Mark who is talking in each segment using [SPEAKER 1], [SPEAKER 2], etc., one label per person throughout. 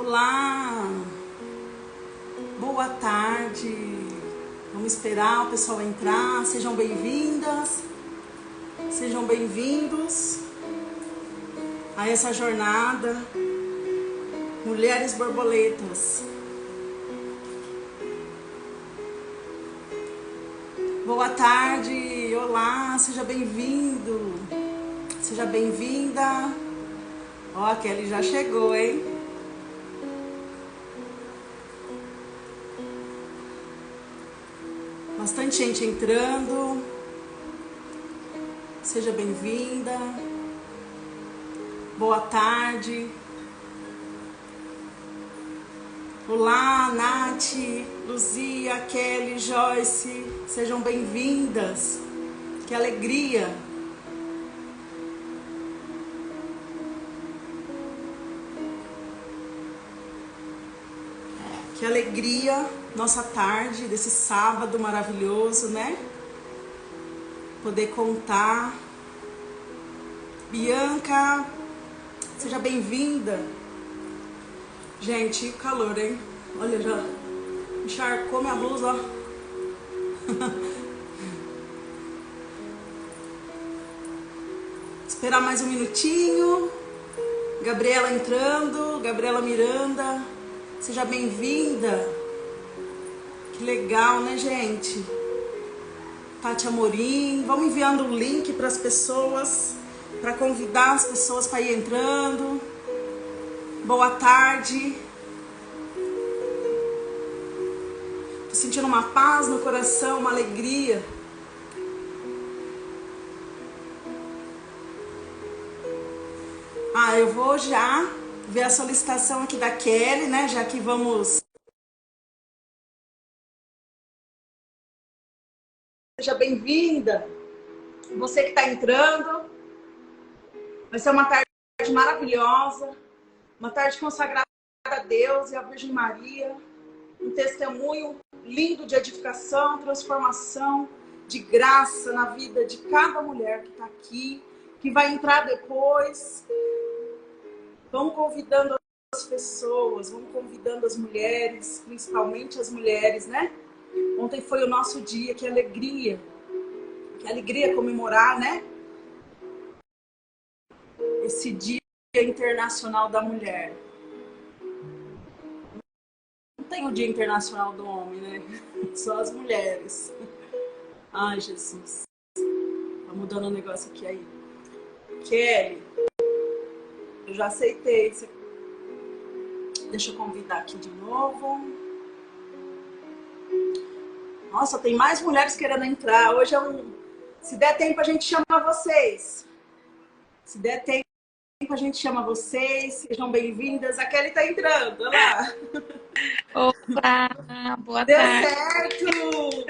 [SPEAKER 1] Olá, boa tarde. Vamos esperar o pessoal entrar. Sejam bem-vindas, sejam bem-vindos a essa jornada Mulheres Borboletas. Boa tarde, olá, seja bem-vindo, seja bem-vinda. Ó, a Kelly já chegou, hein? Bastante gente entrando. Seja bem-vinda. Boa tarde. Olá, Nath, Luzia, Kelly, Joyce. Sejam bem-vindas. Que alegria. Que alegria, nossa tarde desse sábado maravilhoso, né? Poder contar. Bianca, seja bem-vinda. Gente, calor, hein? Olha, já encharcou minha blusa, ó. Esperar mais um minutinho. Gabriela entrando, Gabriela Miranda. Seja bem-vinda. Que legal, né, gente? Tati Amorim. Vamos enviando o link para as pessoas, para convidar as pessoas para ir entrando. Boa tarde. Tô sentindo uma paz no coração, uma alegria. Eu vou já ver a solicitação aqui da Kelly, né? Já que vamos... Seja bem-vinda. Você que está entrando. Vai ser uma tarde maravilhosa. Uma tarde consagrada a Deus e à Virgem Maria. Um testemunho lindo de edificação, transformação, de graça na vida de cada mulher que está aqui, que vai entrar depois. Vamos convidando as pessoas, vamos convidando as mulheres, principalmente as mulheres, né? Ontem foi o nosso dia, que alegria comemorar, né? Esse Dia Internacional da Mulher. Não tem o Dia Internacional do Homem, né? Só as mulheres. Ai, Jesus. Tá mudando o negócio aqui aí. Kelly, eu já aceitei. Deixa eu convidar aqui de novo. Nossa, tem mais mulheres querendo entrar. Hoje é Se der tempo, a gente chama vocês. Se der tempo, a gente chama vocês. Sejam bem-vindas. A Kelly tá entrando, olha lá.
[SPEAKER 2] Olá, boa
[SPEAKER 1] Deu
[SPEAKER 2] tarde.
[SPEAKER 1] certo!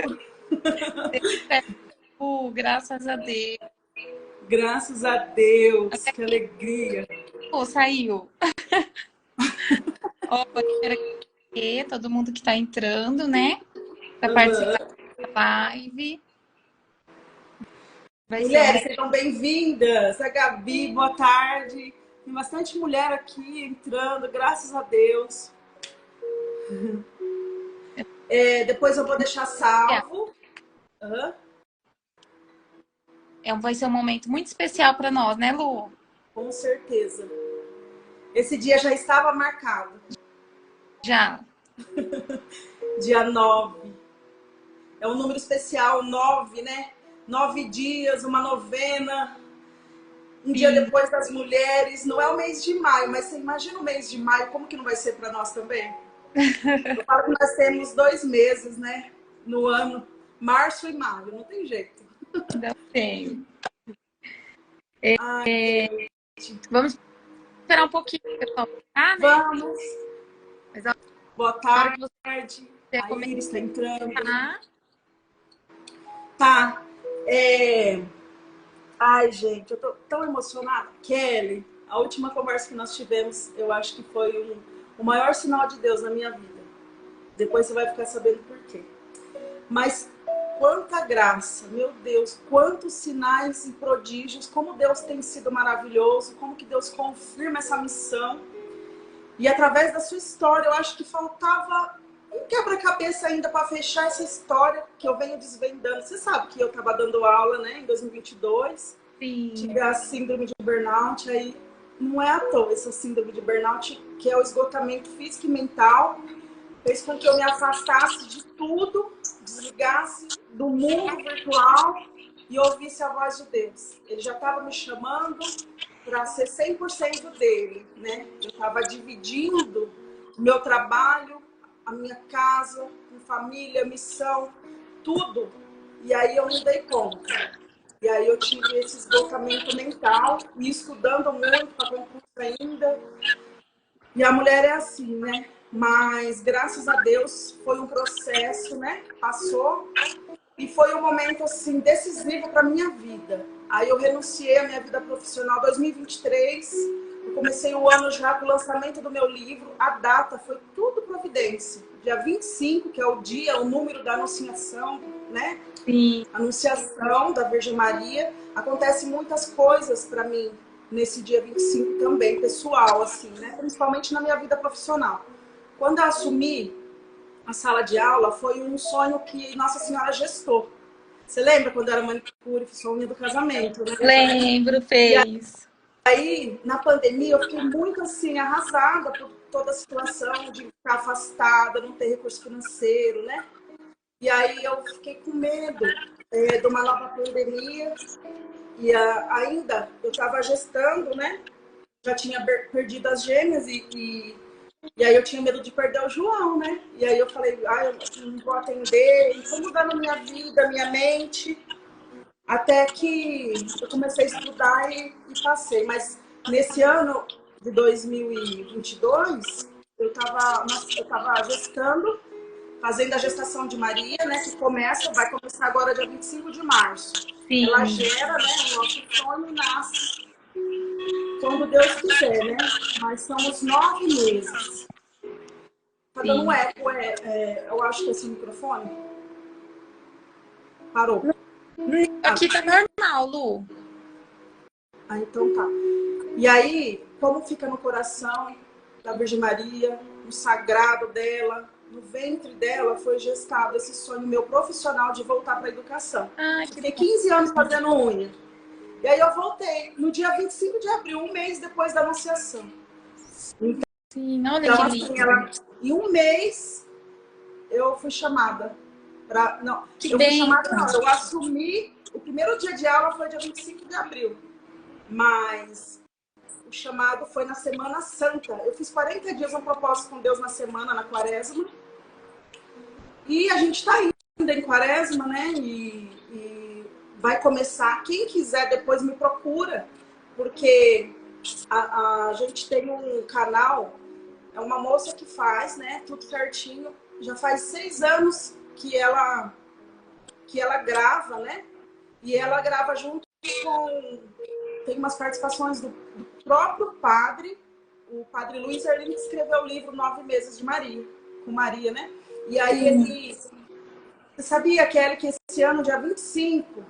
[SPEAKER 2] Deu certo, graças a Deus.
[SPEAKER 1] Graças a Deus, que alegria.
[SPEAKER 2] Saiu. Ó, quero agradecer todo mundo que está entrando, né? Para participar da live.
[SPEAKER 1] Mulheres, sejam bem-vindas. A Gabi, boa tarde. Tem bastante mulher aqui entrando, graças a Deus. Depois eu vou deixar salvo.
[SPEAKER 2] Vai ser um momento muito especial para nós, né, Lu?
[SPEAKER 1] Com certeza. Esse dia já estava marcado.
[SPEAKER 2] Já.
[SPEAKER 1] Dia 9. É um número especial, 9, né? 9 dias, uma novena. Um dia depois das mulheres. Não é o mês de maio, mas você imagina o mês de maio, como que não vai ser para nós também? Eu falo que nós temos 2 meses, né? No ano, março e maio, não tem jeito.
[SPEAKER 2] Não tem. Vamos esperar um pouquinho, pessoal. Né?
[SPEAKER 1] Vamos.
[SPEAKER 2] Mas,
[SPEAKER 1] boa tarde. A Iris está entrando. Tá. Ai, gente, eu tô tão emocionada. Kelly, a última conversa que nós tivemos, eu acho que foi o maior sinal de Deus na minha vida. Depois você vai ficar sabendo por quê. Mas quanta graça, meu Deus, quantos sinais e prodígios, como Deus tem sido maravilhoso, como que Deus confirma essa missão. E através da sua história, eu acho que faltava um quebra-cabeça ainda para fechar essa história que eu venho desvendando. Você sabe que eu estava dando aula, né, em 2022.
[SPEAKER 2] Sim.
[SPEAKER 1] Tive a síndrome de burnout, aí não é à toa essa síndrome de burnout, que é o esgotamento físico e mental, fez com que eu me afastasse de tudo, desligasse do mundo virtual e ouvisse a voz de Deus. Ele já estava me chamando para ser 100% dele, né? Eu estava dividindo meu trabalho, a minha casa, minha família, missão, tudo. E aí eu me dei conta. E aí eu tive esse esgotamento mental, e estudando muito para concurso ainda. E a mulher é assim, né? Mas graças a Deus foi um processo, né? Passou. E foi um momento assim decisivo para minha vida. Aí eu renunciei à minha vida profissional em 2023. Eu comecei o ano já com o lançamento do meu livro. A data foi tudo providência. Dia 25, que é o dia, o número da anunciação, né?
[SPEAKER 2] Sim.
[SPEAKER 1] Anunciação da Virgem Maria. Acontecem muitas coisas para mim nesse dia 25 também, pessoal, assim, né? Principalmente na minha vida profissional. Quando eu assumi a sala de aula, foi um sonho que Nossa Senhora gestou. Você lembra quando era manicure, fiz a unha do casamento, né?
[SPEAKER 2] Lembro, fez.
[SPEAKER 1] E aí, na pandemia, eu fiquei muito assim, arrasada por toda a situação de ficar afastada, não ter recurso financeiro, né? E aí eu fiquei com medo de uma nova pandemia. E ainda eu estava gestando, né? Já tinha perdido as gêmeas e aí eu tinha medo de perder o João, né? E aí eu falei, eu não vou atender. E foi mudando minha vida, minha mente, até que eu comecei a estudar e passei. Mas nesse ano de 2022, eu estava gestando, fazendo a gestação de Maria, né? Que vai começar agora dia 25 de março.
[SPEAKER 2] Sim.
[SPEAKER 1] Ela gera, né? O nosso sonho nasce quando Deus quiser, né? Mas são os 9 meses. Tá dando um eco, eu acho que é esse microfone. Parou.
[SPEAKER 2] Aqui tá normal, Lu.
[SPEAKER 1] Então tá. E aí, como fica no coração da Virgem Maria, no sagrado dela, no ventre dela, foi gestado esse sonho meu profissional de voltar para a educação. Fiquei 15 anos fazendo unha. E aí eu voltei no dia 25 de abril, um mês depois da anunciação.
[SPEAKER 2] Sim, olha
[SPEAKER 1] Então,
[SPEAKER 2] que
[SPEAKER 1] assim, em um mês eu fui chamada. Eu assumi, o primeiro dia de aula foi dia 25 de abril. Mas o chamado foi na Semana Santa. Eu fiz 40 dias um propósito com Deus na semana, na quaresma. E a gente está ainda em quaresma, né? E vai começar. Quem quiser depois me procura, porque a gente tem um canal, é uma moça que faz, né? Tudo certinho. Já faz 6 anos que ela grava, né? E ela grava junto com... Tem umas participações do próprio padre, o padre Luiz Erling, que escreveu o livro 9 Meses de Maria, com Maria, né? E aí ele... Você sabia, Kelly, que esse ano, dia 25,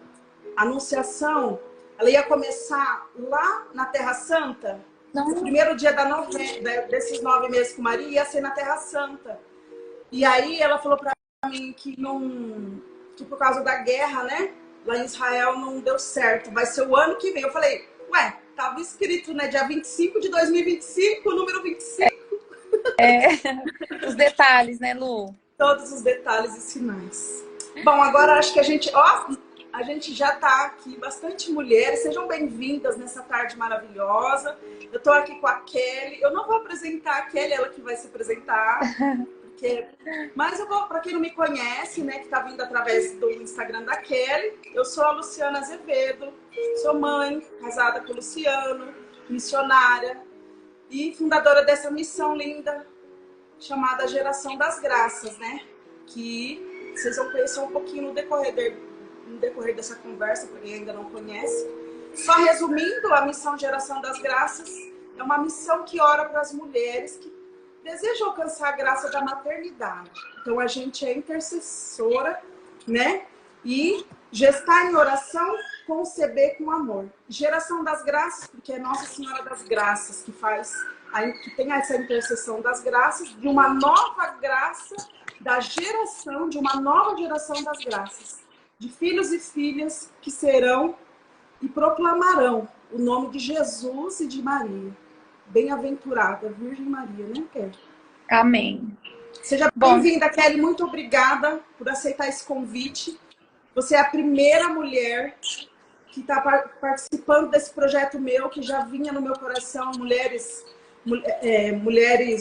[SPEAKER 1] a Anunciação, ela ia começar lá na Terra Santa?
[SPEAKER 2] Não.
[SPEAKER 1] O primeiro dia desses 9 meses com Maria ia ser na Terra Santa. E aí ela falou pra mim que por causa da guerra, né? Lá em Israel não deu certo. Vai ser o ano que vem. Eu falei, tava escrito, né? Dia 25 de 2025, número 25.
[SPEAKER 2] Os detalhes, né, Lu?
[SPEAKER 1] Todos os detalhes e sinais. Bom, agora acho que a gente já tá aqui, bastante mulheres. Sejam bem-vindas nessa tarde maravilhosa. Eu tô aqui com a Kelly. Eu não vou apresentar a Kelly, ela que vai se apresentar. Mas eu vou, para quem não me conhece, né, que está vindo através do Instagram da Kelly, eu sou a Luciana Azevedo, sou mãe, casada com o Luciano, missionária e fundadora dessa missão linda chamada Geração das Graças, né? Que vocês vão conhecer um pouquinho no decorrer dessa conversa, para quem ainda não conhece. Só resumindo, a missão Geração das Graças é uma missão que ora para as mulheres que deseja alcançar a graça da maternidade. Então, a gente é intercessora, né? E gestar em oração, conceber com amor. Geração das Graças, porque é Nossa Senhora das Graças que faz que tem essa intercessão das graças, de uma nova graça, da geração, de uma nova geração das graças, de filhos e filhas que serão e proclamarão o nome de Jesus e de Maria. Bem-aventurada Virgem Maria, né, Kelly?
[SPEAKER 2] Amém.
[SPEAKER 1] Seja bem-vinda, Kelly. Muito obrigada por aceitar esse convite. Você é a primeira mulher que está participando desse projeto meu, que já vinha no meu coração, mulheres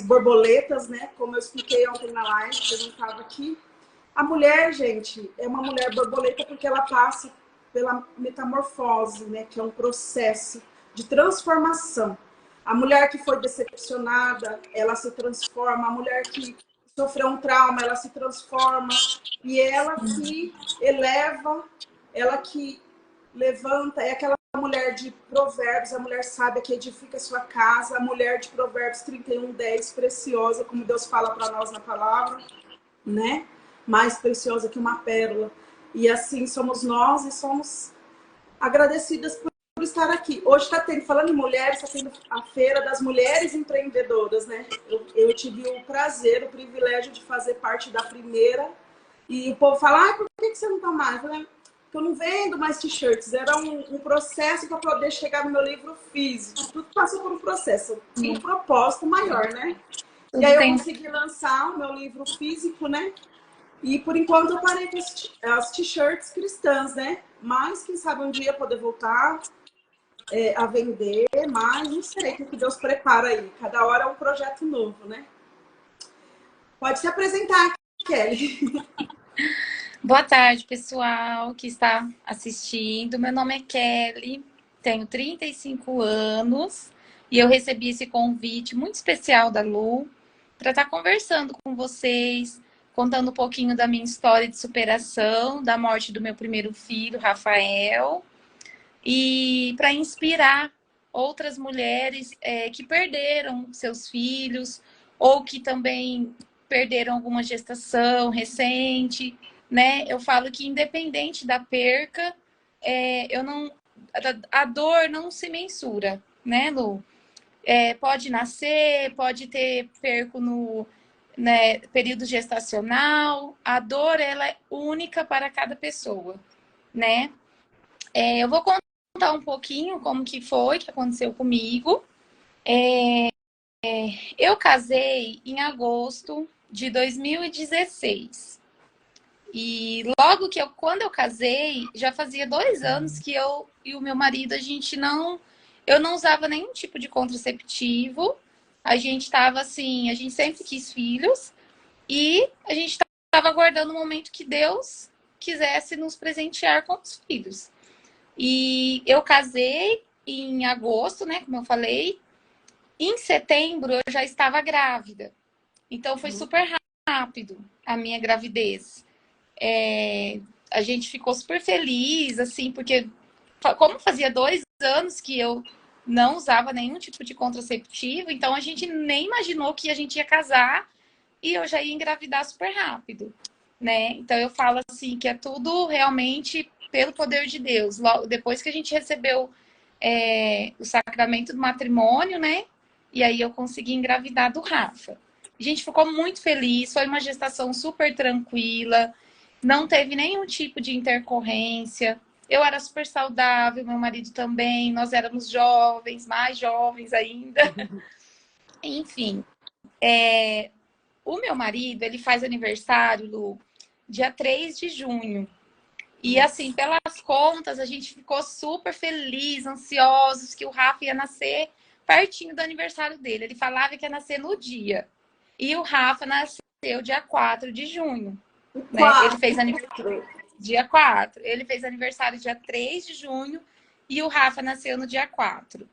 [SPEAKER 1] borboletas, né? Como eu expliquei ontem na live, que eu não estava aqui. A mulher, gente, é uma mulher borboleta porque ela passa pela metamorfose, né? Que é um processo de transformação. A mulher que foi decepcionada, ela se transforma. A mulher que sofreu um trauma, ela se transforma. E ela que eleva, ela que levanta, é aquela mulher de Provérbios, a mulher sábia que edifica a sua casa, a mulher de Provérbios 31:10, preciosa, como Deus fala para nós na palavra, né? Mais preciosa que uma pérola. E assim somos nós e somos agradecidas por estar aqui. Hoje está tendo, falando em mulheres, está tendo a Feira das Mulheres Empreendedoras, né? Eu tive o prazer, o privilégio de fazer parte da primeira. E o povo fala, por que você não está mais? Eu falei, porque eu não vendo mais t-shirts. Era um processo para poder chegar no meu livro físico. Tudo passou por um processo, um propósito maior, né? E aí eu consegui lançar o meu livro físico, né? E por enquanto eu parei com as t-shirts cristãs, né? Mas quem sabe um dia poder voltar a vender, mas não sei o que Deus prepara aí. Cada hora é um projeto novo, né? Pode se apresentar, Kelly.
[SPEAKER 2] Boa tarde, pessoal que está assistindo. Meu nome é Kelly, tenho 35 anos e eu recebi esse convite muito especial da Lu para estar conversando com vocês, contando um pouquinho da minha história de superação, da morte do meu primeiro filho, Rafael, e para inspirar outras mulheres que perderam seus filhos ou que também perderam alguma gestação recente, né? Eu falo que independente da perca, eu não, a dor não se mensura, né, Lu? Pode nascer, pode ter perco no, né, período gestacional. A dor ela é única para cada pessoa, né? Eu vou contar um pouquinho como que foi, que aconteceu comigo. Eu casei em agosto de 2016. E logo que quando eu casei, já fazia 2 anos que eu e o meu marido, eu não usava nenhum tipo de contraceptivo. A gente estava assim, a gente sempre quis filhos e a gente estava aguardando o momento que Deus quisesse nos presentear com os filhos. E eu casei em agosto, né, como eu falei. Em setembro eu já estava grávida. Então foi super rápido a minha gravidez. A gente ficou super feliz, assim, porque como fazia 2 anos que eu não usava nenhum tipo de contraceptivo, então a gente nem imaginou que a gente ia casar e eu já ia engravidar super rápido, né? Então eu falo assim que é tudo realmente pelo poder de Deus. Logo depois que a gente recebeu o sacramento do matrimônio, né? E aí eu consegui engravidar do Rafa. A gente ficou muito feliz, foi uma gestação super tranquila, não teve nenhum tipo de intercorrência. Eu era super saudável, meu marido também, nós éramos jovens, mais jovens ainda. Enfim, o meu marido, ele faz aniversário, Lu, dia 3 de junho. E assim, pelas contas, a gente ficou super feliz, ansiosos que o Rafa ia nascer pertinho do aniversário dele. Ele falava que ia nascer no dia. E o Rafa nasceu dia 4 de junho. Né? Ele fez aniversário dia 4. Ele fez aniversário dia 3 de junho e o Rafa nasceu no dia 4.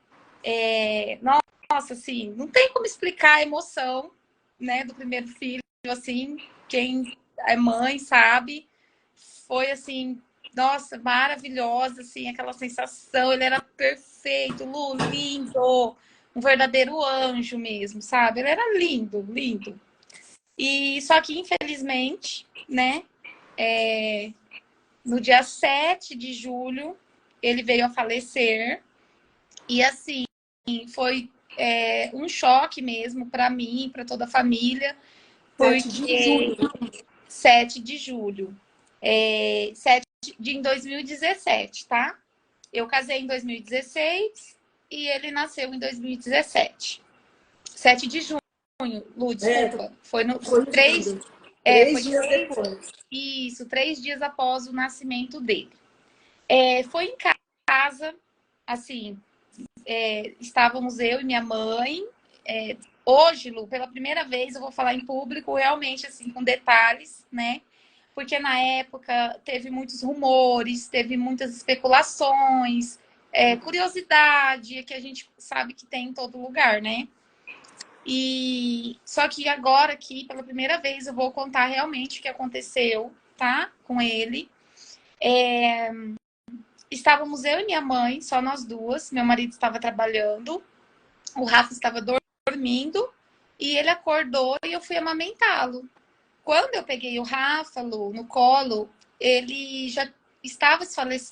[SPEAKER 2] Nossa, assim, não tem como explicar a emoção, né, do primeiro filho, assim, quem é mãe sabe. Foi assim, nossa, maravilhosa, assim, aquela sensação. Ele era perfeito, Lu, lindo, um verdadeiro anjo mesmo, sabe? Ele era lindo, lindo. E só que, infelizmente, né, no dia 7 de julho, ele veio a falecer. E assim, foi um choque mesmo para mim, para toda a família,
[SPEAKER 1] 7 de
[SPEAKER 2] porque
[SPEAKER 1] julho.
[SPEAKER 2] 7 de julho, 7 de em 2017, tá? Eu casei em 2016 e ele nasceu em 2017. 7 de junho, Lu, desculpa. Foi no
[SPEAKER 1] Foi
[SPEAKER 2] três,
[SPEAKER 1] lindo. 3 dias
[SPEAKER 2] três,
[SPEAKER 1] depois.
[SPEAKER 2] isso, 3 dias após o nascimento dele. Foi em casa, assim, estávamos eu e minha mãe. Hoje, Lu, pela primeira vez eu vou falar em público, realmente, assim, com detalhes, né? Porque na época teve muitos rumores, teve muitas especulações, curiosidade, que a gente sabe que tem em todo lugar, né? E só que agora aqui, pela primeira vez, eu vou contar realmente o que aconteceu, tá? Com ele. Estávamos eu e minha mãe, só nós duas. Meu marido estava trabalhando, o Rafa estava dormindo e ele acordou e eu fui amamentá-lo. Quando eu peguei o Rafa, Lu, no colo, ele já estava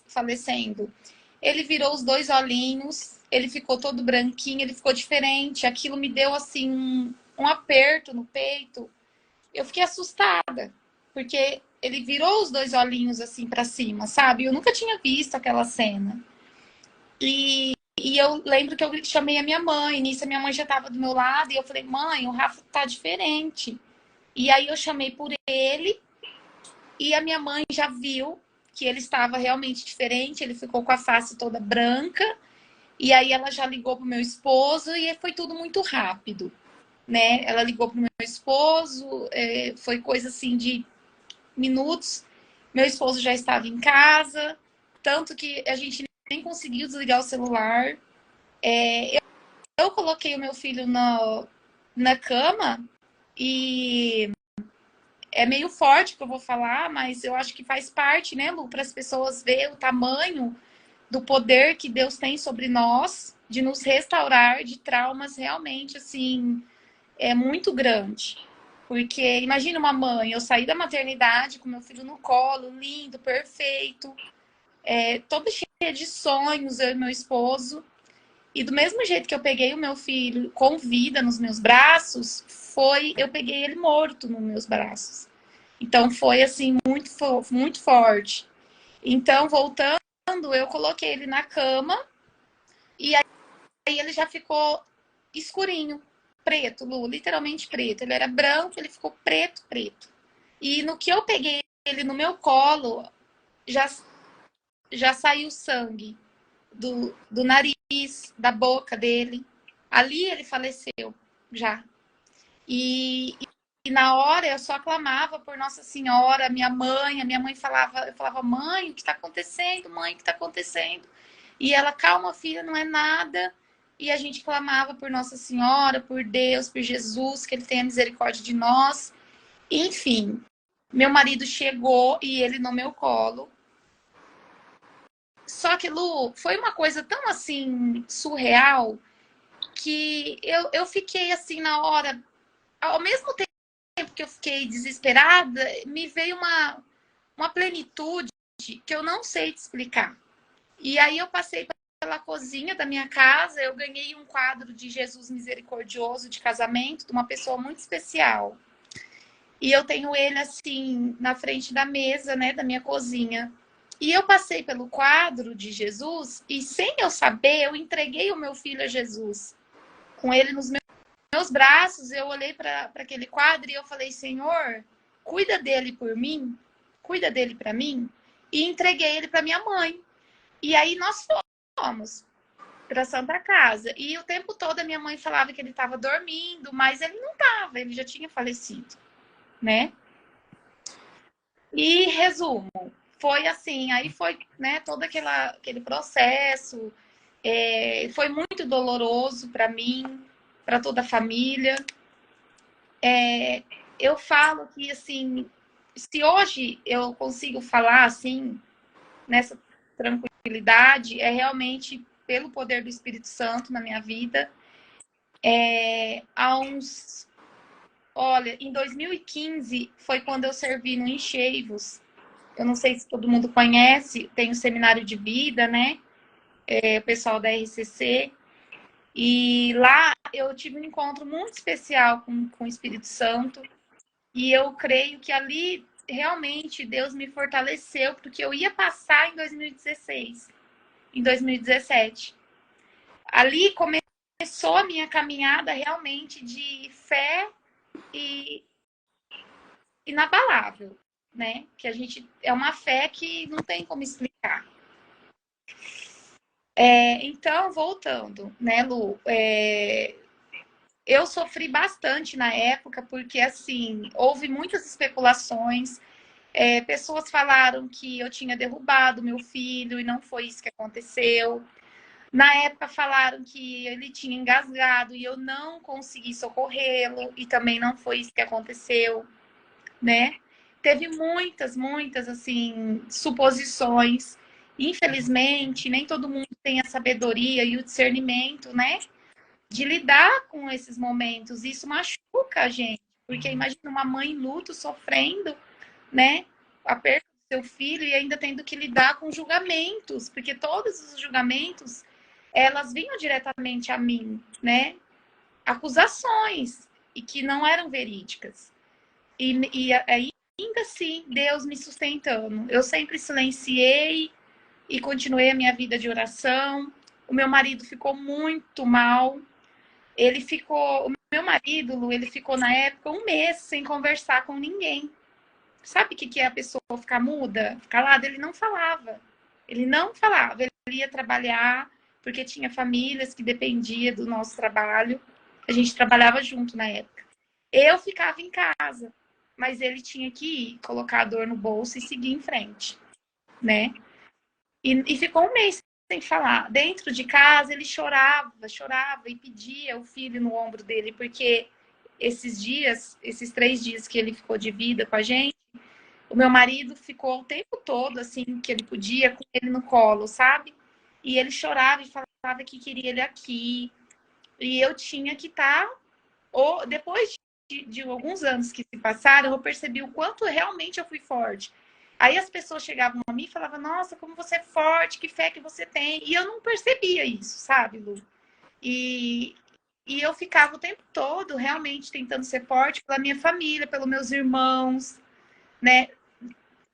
[SPEAKER 2] falecendo. Ele virou os 2 olhinhos, ele ficou todo branquinho, ele ficou diferente. Aquilo me deu, assim, um aperto no peito. Eu fiquei assustada, porque ele virou os 2 olhinhos, assim, para cima, sabe? Eu nunca tinha visto aquela cena. E eu lembro que eu chamei a minha mãe, nisso a minha mãe já estava do meu lado, e eu falei, mãe, o Rafa tá diferente. E aí eu chamei por ele, e a minha mãe já viu que ele estava realmente diferente, ele ficou com a face toda branca, e aí ela já ligou pro meu esposo, e foi tudo muito rápido, né? Ela ligou pro meu esposo, foi coisa assim de minutos, meu esposo já estava em casa, tanto que a gente nem conseguiu desligar o celular. Eu coloquei o meu filho na cama, e é meio forte que eu vou falar, mas eu acho que faz parte, né, Lu, para as pessoas verem o tamanho do poder que Deus tem sobre nós, de nos restaurar de traumas realmente, assim, muito grande. Porque imagina uma mãe, eu saí da maternidade com meu filho no colo, lindo, perfeito, toda cheia de sonhos, eu e meu esposo. E do mesmo jeito que eu peguei o meu filho com vida nos meus braços, eu peguei ele morto nos meus braços. Então foi assim muito forte. Então, voltando, eu coloquei ele na cama e aí ele já ficou escurinho, preto, Lu, literalmente preto. Ele era branco, ele ficou preto, preto. E no que eu peguei ele no meu colo, já, já saiu sangue do nariz, da boca dele. Ali ele faleceu, já. E na hora eu só clamava por Nossa Senhora, a minha mãe falava, eu falava, mãe, o que está acontecendo? Mãe, o que está acontecendo? E ela, calma, filha, não é nada. E a gente clamava por Nossa Senhora, por Deus, por Jesus, que Ele tenha misericórdia de nós. Enfim, meu marido chegou e ele no meu colo. Só que, Lu, foi uma coisa tão assim, surreal, que eu fiquei assim na hora, ao mesmo tempo que eu fiquei desesperada, me veio uma plenitude que eu não sei te explicar. E aí eu passei pela cozinha da minha casa, eu ganhei um quadro de Jesus misericordioso de casamento de uma pessoa muito especial. E eu tenho ele assim na frente da mesa, né, da minha cozinha. E eu passei pelo quadro de Jesus e sem eu saber, eu entreguei o meu filho a Jesus. Com ele nos meus braços, eu olhei para aquele quadro e eu falei, Senhor, cuida dele por mim, cuida dele para mim. E entreguei ele para minha mãe. E aí nós fomos para Santa Casa. E o tempo todo a minha mãe falava que ele estava dormindo, mas ele não estava, ele já tinha falecido, né? E resumo, foi assim, aí foi, né, todo aquele processo, foi muito doloroso para mim, para toda a família. Eu falo que, assim, se hoje eu consigo falar, assim, nessa tranquilidade, é realmente pelo poder do Espírito Santo na minha vida. Olha, em 2015 foi quando eu servi no Encheivos. Eu não sei se todo mundo conhece, tem o Seminário de Vida, né? O pessoal da RCC. E lá eu tive um encontro muito especial com o Espírito Santo. E eu creio que ali, realmente, Deus me fortaleceu, porque eu ia passar em 2016, em 2017. Ali começou a minha caminhada realmente de fé e inabalável, né? Que a gente é uma fé que não tem como explicar. Então, voltando, né, Lu? Eu sofri bastante na época, porque assim, houve muitas especulações. Pessoas falaram que eu tinha derrubado meu filho e não foi isso que aconteceu. Na época falaram que ele tinha engasgado e eu não consegui socorrê-lo e também não foi isso que aconteceu, né? Teve muitas, assim, suposições. Infelizmente, nem todo mundo tem a sabedoria e o discernimento, né? De lidar com esses momentos. Isso machuca a gente, porque imagina uma mãe em luto, sofrendo, né? A perda do seu filho e ainda tendo que lidar com julgamentos, porque todos os julgamentos, elas vinham diretamente a mim, né? Acusações, e que não eram verídicas. E ainda assim, Deus me sustentando. Eu sempre silenciei e continuei a minha vida de oração. O meu marido ficou muito mal. Ele ficou... O meu marido, Lu, ele ficou na época 1 mês sem conversar com ninguém. Sabe o que é a pessoa ficar muda, calada? Ele não falava. Ele não falava. Ele ia trabalhar, porque tinha famílias que dependiam do nosso trabalho. A gente trabalhava junto na época. Eu ficava em casa, mas ele tinha que ir, colocar a dor no bolso e seguir em frente, né? E ficou 1 mês sem falar. Dentro de casa, ele chorava e pedia o filho no ombro dele, porque esses 3 dias que ele ficou de vida com a gente, o meu marido ficou o tempo todo, assim, que ele podia, com ele no colo, sabe? E ele chorava e falava que queria ele aqui. E eu tinha que estar... Depois de alguns anos que se passaram, eu percebi o quanto realmente eu fui forte. Aí as pessoas chegavam a mim e falavam, nossa, como você é forte, que fé que você tem. E eu não percebia isso, sabe, Lu? E, e eu ficava o tempo todo realmente tentando ser forte pela minha família, pelos meus irmãos, né?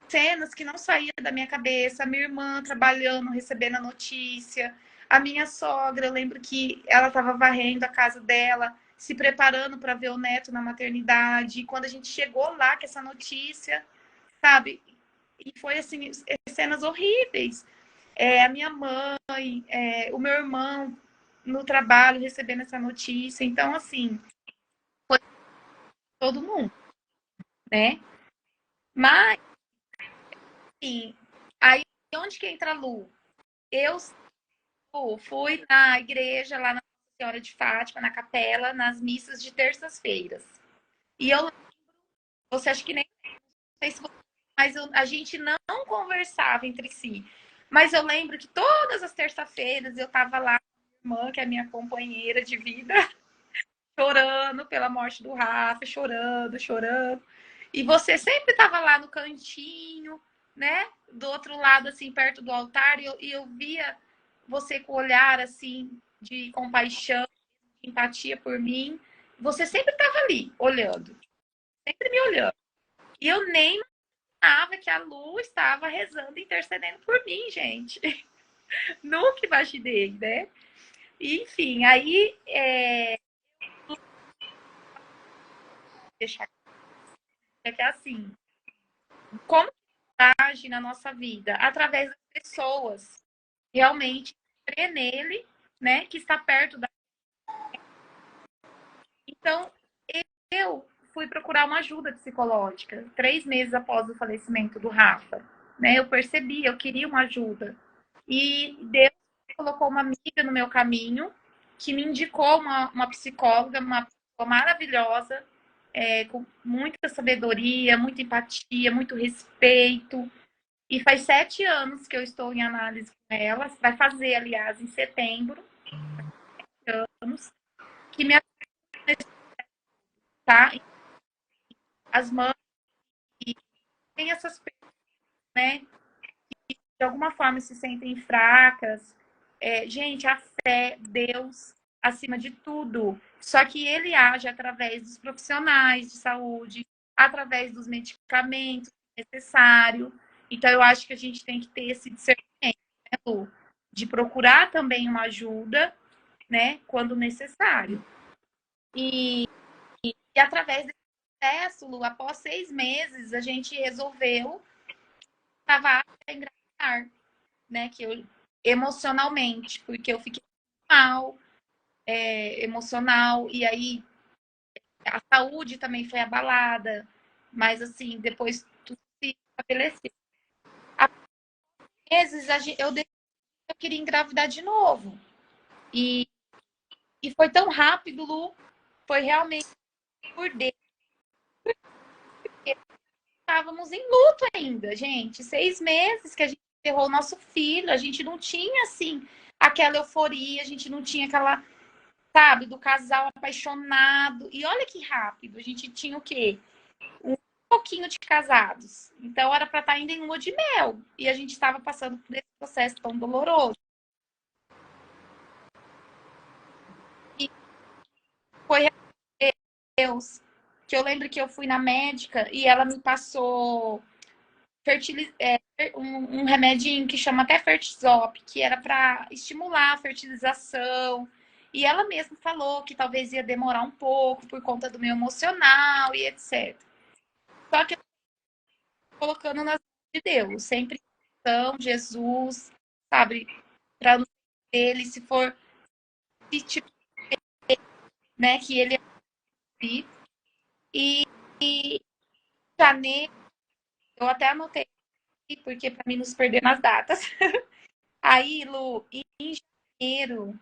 [SPEAKER 2] Cenas que não saíam da minha cabeça, a minha irmã trabalhando, recebendo a notícia, a minha sogra, eu lembro que ela estava varrendo a casa dela, se preparando para ver o neto na maternidade, e quando a gente chegou lá com essa notícia, sabe? E foi assim, cenas horríveis. A minha mãe, o meu irmão no trabalho recebendo essa notícia, então assim, foi todo mundo, né? Mas, assim, aí onde que entra a Lu? Eu fui na igreja, lá na Nossa Senhora de Fátima, na capela, nas missas de terças-feiras. E você acha que nem sei se você, mas a gente não conversava entre si. Mas eu lembro que todas as terças-feiras eu estava lá com a minha irmã, que é minha companheira de vida, chorando pela morte do Rafa, chorando. E você sempre estava lá no cantinho, né? Do outro lado, assim, perto do altar, e eu via você com o olhar, assim, de compaixão, de empatia por mim. Você sempre estava ali, olhando, sempre me olhando. E eu nem imaginava que a Lu estava rezando, intercedendo por mim, gente. Nunca imaginei, né? Enfim, aí, deixar que é assim, como age na nossa vida? Através das pessoas. Realmente crer nele, né? Que está perto da. Então, eu fui procurar uma ajuda psicológica 3 meses após o falecimento do Rafa. Né? Eu percebi, eu queria uma ajuda. E Deus colocou uma amiga no meu caminho que me indicou uma psicóloga, uma pessoa maravilhosa, com muita sabedoria, muita empatia, muito respeito. E faz 7 anos que eu estou em análise com ela. Vai fazer, aliás, em setembro, anos, que me tá? As mães têm essas pessoas, né? De alguma forma se sentem fracas. Gente, a fé, Deus acima de tudo. Só que ele age através dos profissionais de saúde, através dos medicamentos necessários. Então, eu acho que a gente tem que ter esse discernimento, né, Lu? De procurar também uma ajuda, né, quando necessário. E através desse processo, Lu, após 6 meses, a gente resolveu que estava apta a engravidar, né, que eu, emocionalmente, porque eu fiquei mal, emocional, e aí a saúde também foi abalada, mas assim, depois tudo se estabeleceu. Há meses eu decidi que eu queria engravidar de novo. E, e foi tão rápido, Lu, foi realmente por Deus. Estávamos em luto ainda, gente. 6 meses que a gente enterrou o nosso filho, a gente não tinha, assim, aquela euforia, a gente não tinha aquela, sabe, do casal apaixonado. E olha que rápido, a gente tinha o quê? Um pouquinho de casados. Então era para estar ainda em lua de mel. E a gente estava passando por esse processo tão doloroso. E foi Deus que eu lembro que eu fui na médica e ela me passou um remedinho que chama até Fertisop, que era para estimular a fertilização. E ela mesma falou que talvez ia demorar um pouco por conta do meu emocional e etc. Só que eu tô colocando nas mãos de Deus, sempre são Jesus, sabe, para dele, se for se tipo, né, que ele é assim. E em janeiro, eu até anotei porque para mim nos perder nas datas. Aí, Lu, em janeiro,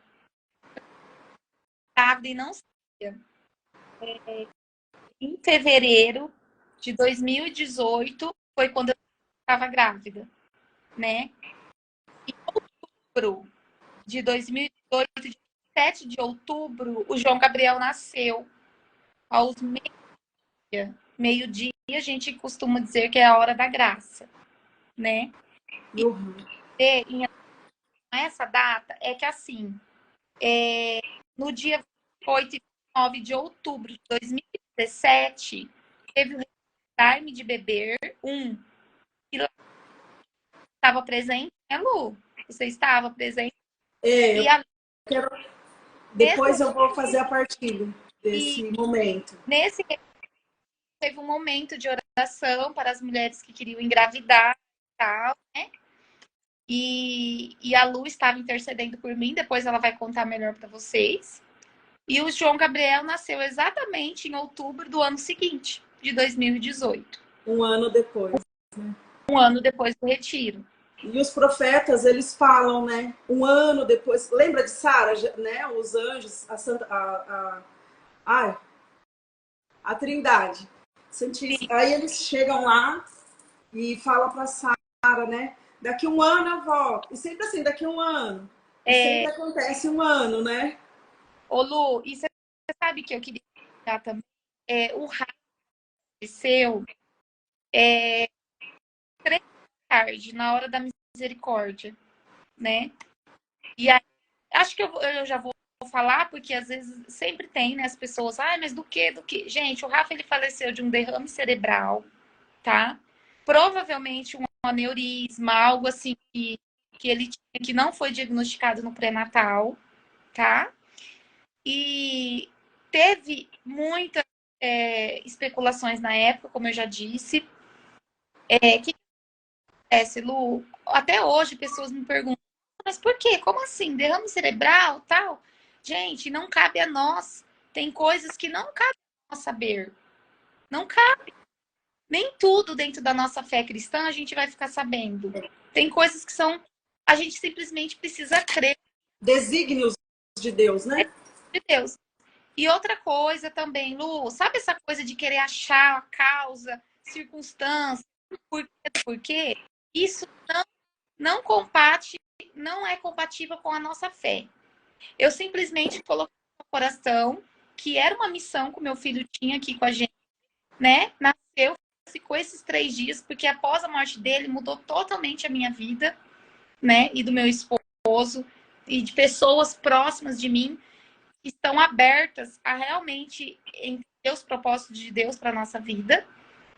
[SPEAKER 2] grávida e não sabia. Em fevereiro de 2018 foi quando eu estava grávida, né? Em outubro de 2018, dia 7 de outubro, o João Gabriel nasceu. Aos meio-dia, a gente costuma dizer que é a hora da graça, né? E em essa data é que assim, no dia 8 e 9 de outubro de 2017, teve o Time de Beber que estava presente, né, Lu? Você estava presente.
[SPEAKER 1] É,
[SPEAKER 2] E a
[SPEAKER 1] quero...
[SPEAKER 2] mesmo
[SPEAKER 1] Depois eu vou fazer a partilha
[SPEAKER 2] e
[SPEAKER 1] desse momento.
[SPEAKER 2] nesse teve um momento de oração para as mulheres que queriam engravidar e tal, né? E a Lu estava intercedendo por mim, depois ela vai contar melhor para vocês. E o João Gabriel nasceu exatamente em outubro do ano seguinte, de 2018.
[SPEAKER 1] Um ano depois. Né?
[SPEAKER 2] Um ano depois do retiro.
[SPEAKER 1] E os profetas, eles falam, né? Um ano depois. Lembra de Sara, né? Os anjos, a Santa. Ai, a Trindade. Santíssima. Aí eles chegam lá e falam para Sara, né? Daqui um ano eu volto. E sempre assim, daqui um ano. E sempre acontece um ano, né?
[SPEAKER 2] Ô Lu, e você sabe que eu queria explicar também? O Rafa nasceu 3 da tarde, na hora da misericórdia, né? E aí, acho que eu já vou falar, porque às vezes sempre tem, né, as pessoas, mas do que, do que? Gente, o Rafa, ele faleceu de um derrame cerebral, tá? Provavelmente um aneurisma, algo assim que ele tinha, que não foi diagnosticado no pré-natal, tá? E teve muitas especulações na época, como eu já disse. Que acontece, Lu? Até hoje pessoas me perguntam, mas por quê? Como assim? Derrame cerebral, tal? Gente, não cabe a nós. Tem coisas que não cabe a nós saber. Não cabe. Nem tudo dentro da nossa fé cristã a gente vai ficar sabendo. Tem coisas que são... A gente simplesmente precisa crer.
[SPEAKER 1] Desígnios de Deus, né?
[SPEAKER 2] De Deus. E outra coisa também, Lu, sabe essa coisa de querer achar a causa, circunstância, por quê? Isso não compate, não é compatível com a nossa fé. Eu simplesmente coloquei no coração que era uma missão que o meu filho tinha aqui com a gente, né? Nasceu, ficou esses 3 dias, porque após a morte dele mudou totalmente a minha vida, né? E do meu esposo, e de pessoas próximas de mim. estão abertas a realmente entender os propósitos de Deus para nossa vida.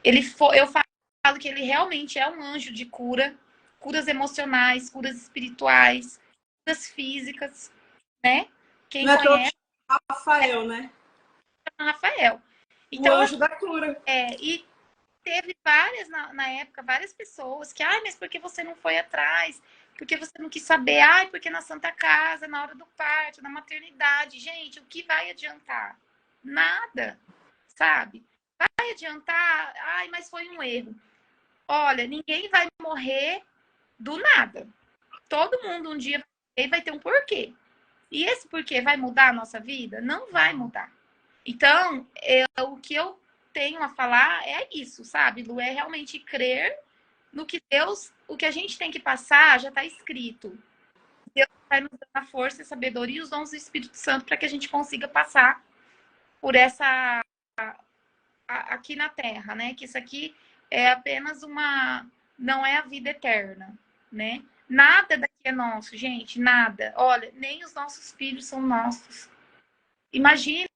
[SPEAKER 2] Eu falo que ele realmente é um anjo de cura, curas emocionais, curas espirituais, curas físicas, né? Quem
[SPEAKER 1] Não é todo
[SPEAKER 2] conhece
[SPEAKER 1] Rafael, né?
[SPEAKER 2] é Rafael.
[SPEAKER 1] O
[SPEAKER 2] Então,
[SPEAKER 1] anjo da cura.
[SPEAKER 2] e teve várias, na época, várias pessoas que, mas por que você não foi atrás? Porque você não quis saber? Porque na Santa Casa, na hora do parto, na maternidade. Gente, o que vai adiantar? Nada, sabe? Vai adiantar? Mas foi um erro. Olha, ninguém vai morrer do nada. Todo mundo um dia vai ter um porquê. E esse porquê vai mudar a nossa vida? Não vai mudar. Então, o que eu tenho a falar é isso, sabe, Lu? É realmente crer no que Deus, o que a gente tem que passar já está escrito. Deus vai nos dar a força, a sabedoria e os dons do Espírito Santo para que a gente consiga passar por essa aqui na Terra, né? Que isso aqui é apenas não é a vida eterna, né? Nada daqui é nosso, gente, nada. Olha, nem os nossos filhos são nossos. Imagina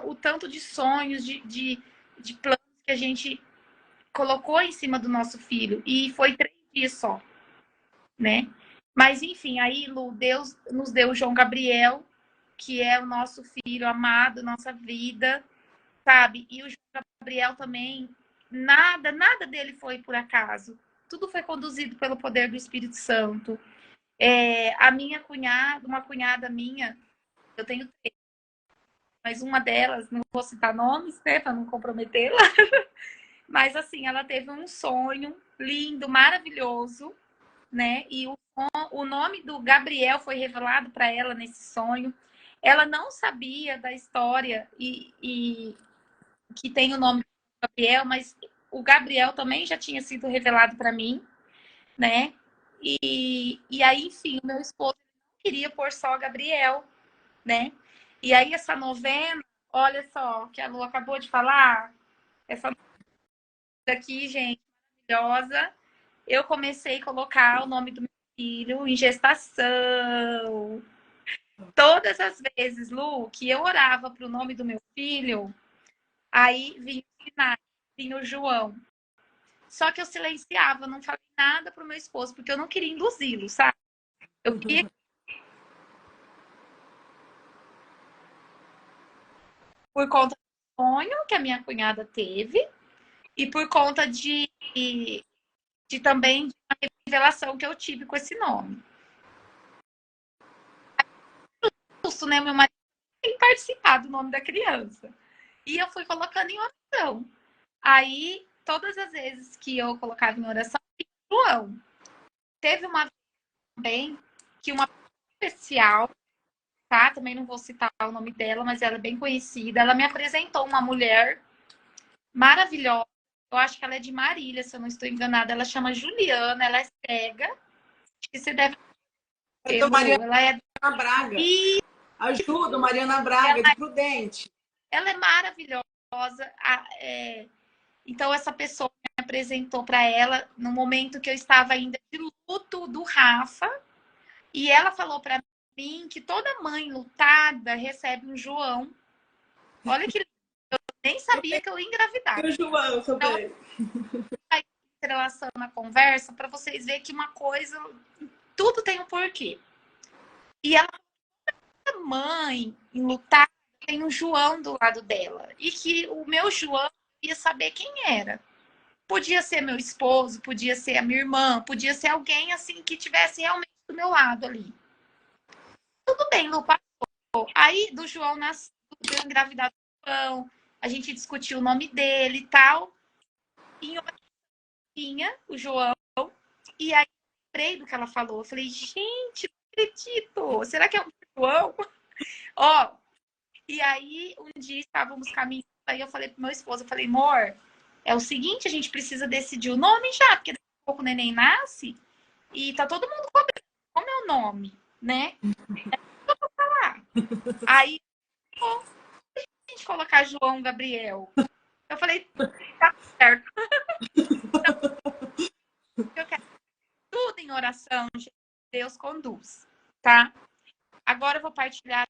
[SPEAKER 2] o tanto de sonhos, de planos que a gente colocou em cima do nosso filho. E foi 3 dias só, né? Mas, enfim, aí, Lu, Deus nos deu o João Gabriel, que é o nosso filho amado, nossa vida, sabe? E o João Gabriel também, nada dele foi por acaso. Tudo foi conduzido pelo poder do Espírito Santo. A minha cunhada, uma cunhada minha, eu tenho 3, mas uma delas, não vou citar nomes, né, para não comprometê-la, mas assim, ela teve um sonho lindo, maravilhoso, né? E o nome do Gabriel foi revelado para ela nesse sonho. Ela não sabia da história e que tem o nome do Gabriel, mas o Gabriel também já tinha sido revelado para mim, né? E aí, enfim, o meu esposo não queria pôr só Gabriel, né? E aí essa novena, olha só, que a Lu acabou de falar, essa novena aqui, gente, maravilhosa. Eu comecei a colocar o nome do meu filho em gestação. Todas as vezes, Lu, que eu orava para o nome do meu filho, aí vinha o João. Só que eu silenciava, não falei nada pro meu esposo, porque eu não queria induzi-lo, sabe? Eu queria por conta do sonho que a minha cunhada teve e por conta de também de uma revelação que eu tive com esse nome. Justo, né? Meu marido tem participado do nome da criança. E eu fui colocando em oração. Aí, todas as vezes que eu colocava em oração, João. Teve uma vez também que uma especial, tá? Também não vou citar o nome dela, mas ela é bem conhecida. Ela me apresentou uma mulher maravilhosa. Eu acho que ela é de Marília, se eu não estou enganada. Ela chama Juliana, ela é cega. Acho que você deve ter, Lu.
[SPEAKER 1] Mariana
[SPEAKER 2] Ela é
[SPEAKER 1] Braga.
[SPEAKER 2] e
[SPEAKER 1] Ajuda, Mariana Braga, de Prudente.
[SPEAKER 2] ela é maravilhosa. Então, essa pessoa me apresentou para ela no momento que eu estava ainda de luto do Rafa. E ela falou para mim que toda mãe lutada recebe um João. Olha que eu nem sabia que eu ia engravidar.
[SPEAKER 1] O João também.
[SPEAKER 2] Então, aí, entrelaçando a conversa para vocês verem que uma coisa, tudo tem um porquê. E ela, mãe, lutada, tem um João do lado dela. E que o meu João ia saber quem era. Podia ser meu esposo, podia ser a minha irmã, podia ser alguém assim que tivesse realmente do meu lado ali. Tudo bem, Lu, passou. Aí do João nasceu, deu engravidado do João, a gente discutiu o nome dele e tal. E tinha o João, e aí lembrei do que ela falou. Eu falei, gente, não acredito. Será que é o João? Ó, e aí um dia estávamos caminhando, aí eu falei pro meu esposo, eu falei, amor, é o seguinte, a gente precisa decidir o nome já, porque daqui a pouco o neném nasce e tá todo mundo cobrando qual é o nome, né? Aí, pô, a gente colocar João Gabriel. Eu falei, tá certo. Eu quero tudo em oração, Deus conduz, tá? Agora eu vou partilhar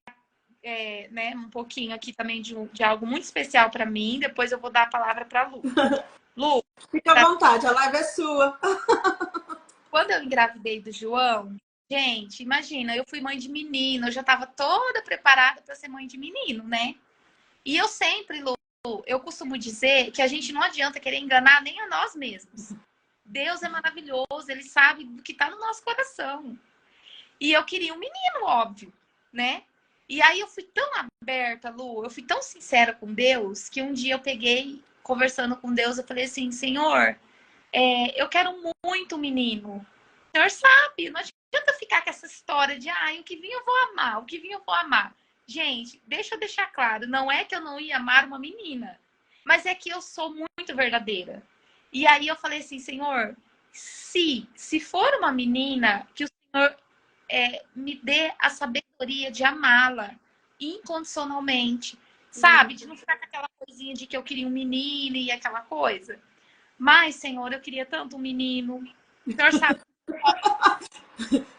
[SPEAKER 2] né, um pouquinho aqui também de algo muito especial para mim. Depois eu vou dar a palavra para Lu. Lu,
[SPEAKER 1] fica à vontade, a live é sua.
[SPEAKER 2] Quando eu engravidei do João, gente, imagina, eu fui mãe de menino, eu já estava toda preparada para ser mãe de menino, né? E eu sempre, Lu, eu costumo dizer que a gente não adianta querer enganar nem a nós mesmos. Deus é maravilhoso, ele sabe do que está no nosso coração. E eu queria um menino, óbvio, né? E aí eu fui tão aberta, Lu, eu fui tão sincera com Deus, que um dia eu peguei, conversando com Deus, eu falei assim, Senhor, eu quero muito um menino. O Senhor sabe, não adianta ficar com essa história de, o que vir eu vou amar, o que vir eu vou amar. Gente, deixa eu deixar claro, não é que eu não ia amar uma menina, mas é que eu sou muito verdadeira. E aí eu falei assim, Senhor, se for uma menina, que o Senhor me dê a sabedoria de amá-la incondicionalmente, sabe? De não ficar com aquela coisinha de que eu queria um menino e aquela coisa. Mas, Senhor, eu queria tanto um menino. O Senhor sabe.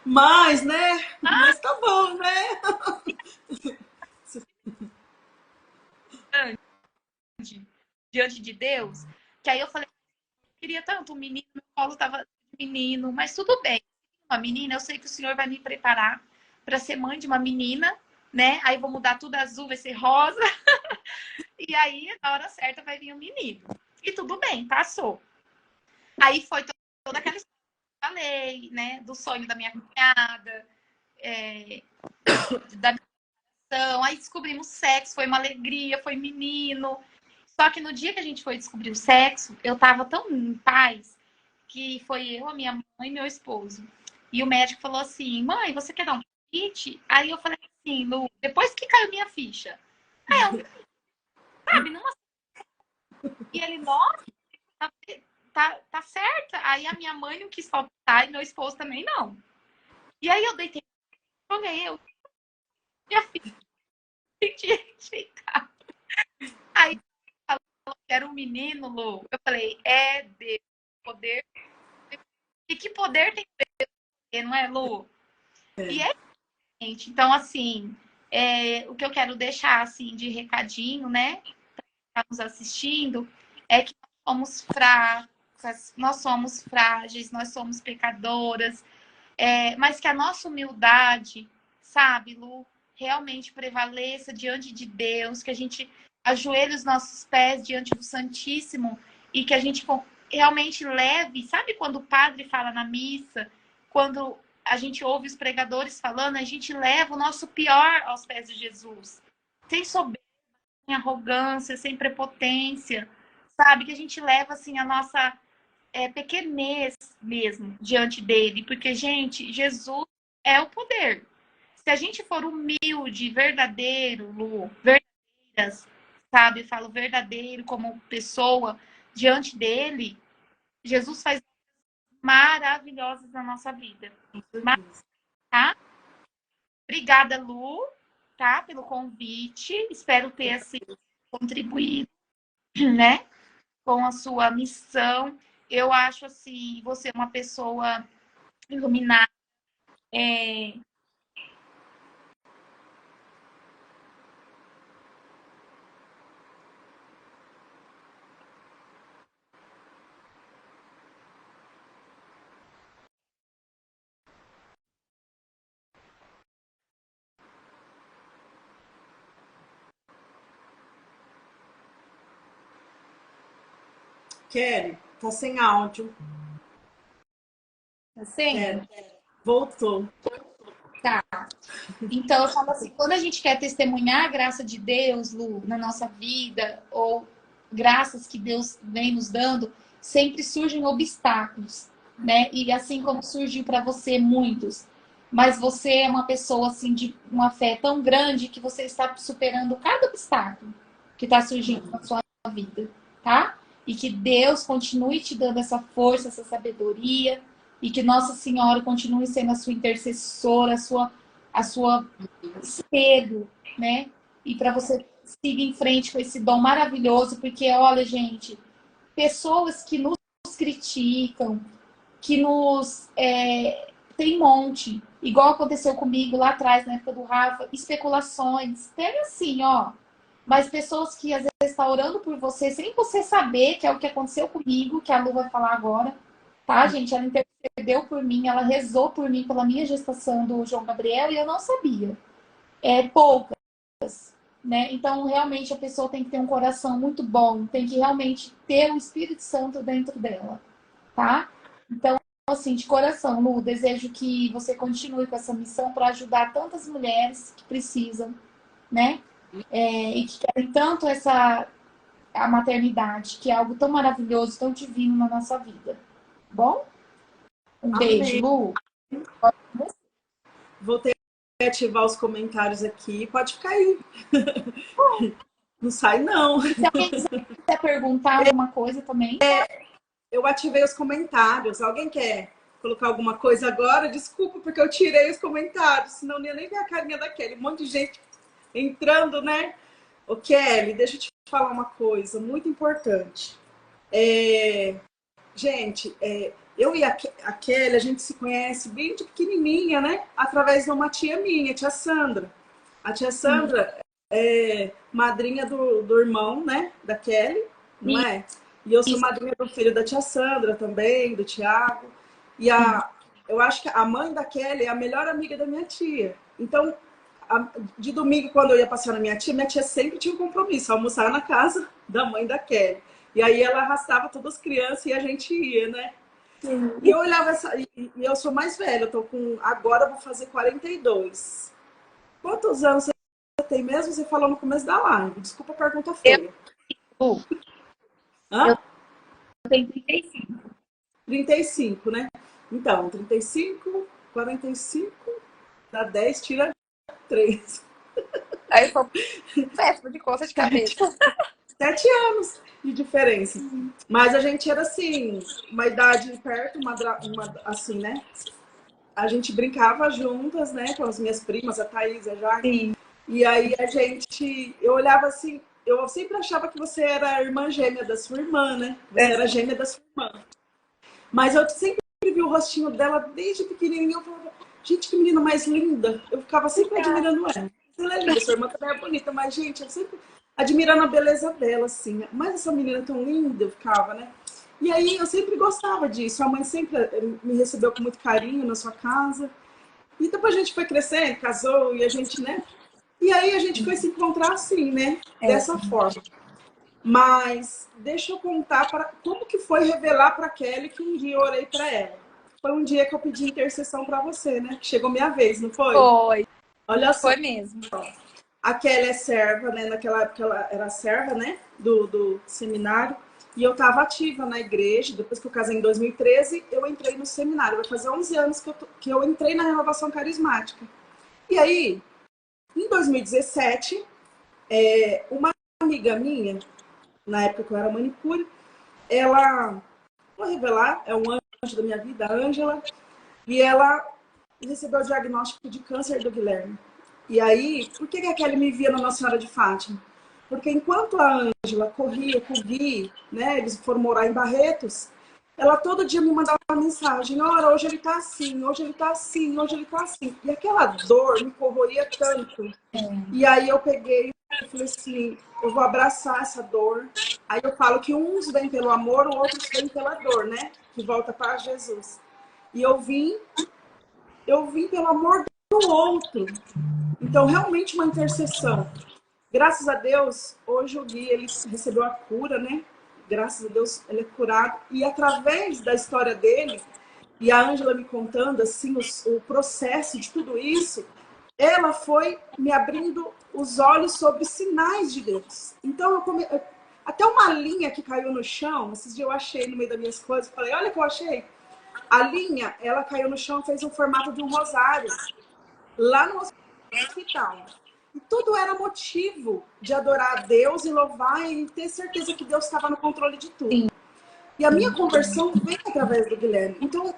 [SPEAKER 1] Mas, né? Mas tá bom, né?
[SPEAKER 2] Diante de Deus, que aí eu falei, eu queria tanto um menino, meu colo tava menino, mas tudo bem. Uma menina, eu sei que o Senhor vai me preparar para ser mãe de uma menina, né? Aí vou mudar tudo azul, vai ser rosa. E aí, na hora certa, vai vir um menino. E tudo bem, passou. Aí foi toda aquela história que eu falei, né? Do sonho da minha cunhada, da minha relação. Aí descobrimos sexo, foi uma alegria, foi menino. Só que no dia que a gente foi descobrir o sexo, eu tava tão em paz que foi eu, a minha mãe e meu esposo. E o médico falou assim, mãe, você quer dar um palpite? Aí eu falei assim, Lu, depois que caiu minha ficha. Sabe, numa... E ele, nossa, tá certa. Aí a minha mãe não quis palpitar e meu esposo também não. E aí eu deitei, olhei eu, minha filha, rejeitar. Aí falou que era um menino, Lu. Eu falei, Deus, poder. E que poder tem Deus, não é, Lu? E gente, então, assim, o que eu quero deixar, assim, de recadinho, né, para nos assistindo, é que nós somos fracas, nós somos frágeis, nós somos pecadoras, mas que a nossa humildade, sabe, Lu, realmente prevaleça diante de Deus, que a gente ajoelhe os nossos pés diante do Santíssimo e que a gente realmente leve, sabe quando o padre fala na missa, quando a gente ouve os pregadores falando, a gente leva o nosso pior aos pés de Jesus, sem soberba, sem arrogância, sem prepotência, sabe, que a gente leva assim a nossa pequenez mesmo diante dele, porque, gente, Jesus é o poder. Se a gente for humilde, verdadeiro, Lu, verdadeiras, sabe, eu falo verdadeiro como pessoa diante dele, Jesus faz maravilhosas na nossa vida. Tá? Obrigada, Lu, tá, pelo convite. Espero ter assim, contribuído, né, com a sua missão. Eu acho assim, você é uma pessoa iluminada.
[SPEAKER 1] Kelly, tá sem áudio.
[SPEAKER 2] Tá sem?
[SPEAKER 1] Voltou.
[SPEAKER 2] Tá. Então, eu falo assim, quando a gente quer testemunhar a graça de Deus, Lu, na nossa vida, ou graças que Deus vem nos dando, sempre surgem obstáculos, né? E assim como surgiu para você muitos, mas você é uma pessoa assim de uma fé tão grande que você está superando cada obstáculo que está surgindo na sua vida, tá? E que Deus continue te dando essa força, essa sabedoria, e que Nossa Senhora continue sendo a sua intercessora, a sua espelho, né? E para você seguir em frente com esse dom maravilhoso, porque olha, gente, pessoas que nos criticam, que nos tem um monte. Igual aconteceu comigo lá atrás, na época do Rafa, especulações. Tem assim, ó. Mas pessoas que às vezes estão orando por você, sem você saber, que é o que aconteceu comigo, que a Lu vai falar agora, tá, gente? Ela intercedeu por mim, ela rezou por mim pela minha gestação do João Gabriel e eu não sabia. Poucas, né? Então, realmente, a pessoa tem que ter um coração muito bom, tem que realmente ter o Espírito Santo dentro dela, tá? Então, assim, de coração, Lu, desejo que você continue com essa missão para ajudar tantas mulheres que precisam, né? E que querem tanto a maternidade, que é algo tão maravilhoso, tão divino na nossa vida. Tá bom? Um beijo,
[SPEAKER 1] Amém.
[SPEAKER 2] Lu.
[SPEAKER 1] Vou ter que ativar os comentários aqui. Pode ficar aí. Não sai, não.
[SPEAKER 2] E se alguém quiser perguntar alguma coisa também.
[SPEAKER 1] Eu ativei os comentários. Alguém quer colocar alguma coisa agora? Desculpa, porque eu tirei os comentários. Senão não ia nem ver a carinha da Kelly. Um monte de gente entrando, né? Ô, Kelly, deixa eu te falar uma coisa muito importante. Gente, eu e a Kelly, a gente se conhece bem de pequenininha, né? Através de uma tia minha, tia Sandra. A tia Sandra é madrinha do irmão, né? Da Kelly, não é? E eu sou madrinha do filho da tia Sandra também, do Tiago. E eu acho que a mãe da Kelly é a melhor amiga da minha tia. Então, de domingo, quando eu ia passear na minha tia sempre tinha um compromisso, almoçar na casa da mãe da Kelly. E aí ela arrastava todas as crianças e a gente ia, né? Sim. E eu olhava e eu sou mais velha, eu tô com, agora eu vou fazer 42. Quantos anos você tem mesmo? Você falou no começo da live. Desculpa a pergunta feia.
[SPEAKER 2] Eu tenho 35.
[SPEAKER 1] 35, né? Então, 35, 45, dá 10, tira 3.
[SPEAKER 2] Aí eu sou péssima de conta de cabeça.
[SPEAKER 1] 7 anos de diferença. Mas a gente era assim, uma idade perto, assim, né? A gente brincava juntas, né? Com as minhas primas, a Thaís, a Jaque. E aí eu olhava assim, eu sempre achava que você era a irmã gêmea da sua irmã, né? Você era gêmea da sua irmã. Mas eu sempre vi o rostinho dela desde pequenininha. Eu falava, gente, que menina mais linda. Eu ficava sempre admirando ela. Ela é linda, sua irmã também é bonita, mas, gente, eu sempre admirando a beleza dela, assim. Mas essa menina tão linda, eu ficava, né? E aí eu sempre gostava disso. A mãe sempre me recebeu com muito carinho na sua casa. E depois a gente foi crescendo, casou e a gente, né? E aí a gente foi se encontrar assim, né? Dessa forma. Mas deixa eu contar como que foi revelar para Kelly que um dia eu orei para ela. Foi um dia que eu pedi intercessão para você, né? Chegou minha vez, não foi?
[SPEAKER 2] Foi.
[SPEAKER 1] Olha só.
[SPEAKER 2] Foi mesmo.
[SPEAKER 1] A Kelly é serva, né? Naquela época ela era serva, né? Do seminário. E eu estava ativa na igreja. Depois que eu casei em 2013, eu entrei no seminário. Vai fazer 11 anos que eu entrei na renovação carismática. E aí, em 2017, uma amiga minha, na época que eu era manicure, ela, vou revelar, é um anjo da minha vida, a Ângela, e ela recebeu o diagnóstico de câncer do Guilherme. E aí, por que a Kelly me via na Nossa Senhora de Fátima? Porque enquanto a Ângela corria com o Gui, né, eles foram morar em Barretos, ela todo dia me mandava uma mensagem, olha, hoje ele tá assim, hoje ele tá assim, hoje ele tá assim. E aquela dor me corroía tanto. E aí eu peguei e falei assim, eu vou abraçar essa dor. Aí eu falo que uns vêm pelo amor, outros vêm pela dor, né? Que volta para Jesus. E eu vim pelo amor do outro. Então, realmente uma intercessão. Graças a Deus, hoje o Gui, ele recebeu a cura, né? Graças a Deus, ele é curado. E através da história dele, e a Ângela me contando, assim, o processo de tudo isso, ela foi me abrindo os olhos sobre sinais de Deus. Então, até uma linha que caiu no chão, esses dias eu achei no meio das minhas coisas, falei, olha o que eu achei. A linha, ela caiu no chão, fez um formato de um rosário, lá no hospital. E tudo era motivo de adorar a Deus e louvar e ter certeza que Deus estava no controle de tudo. Sim. E a minha conversão veio através do Guilherme. Então,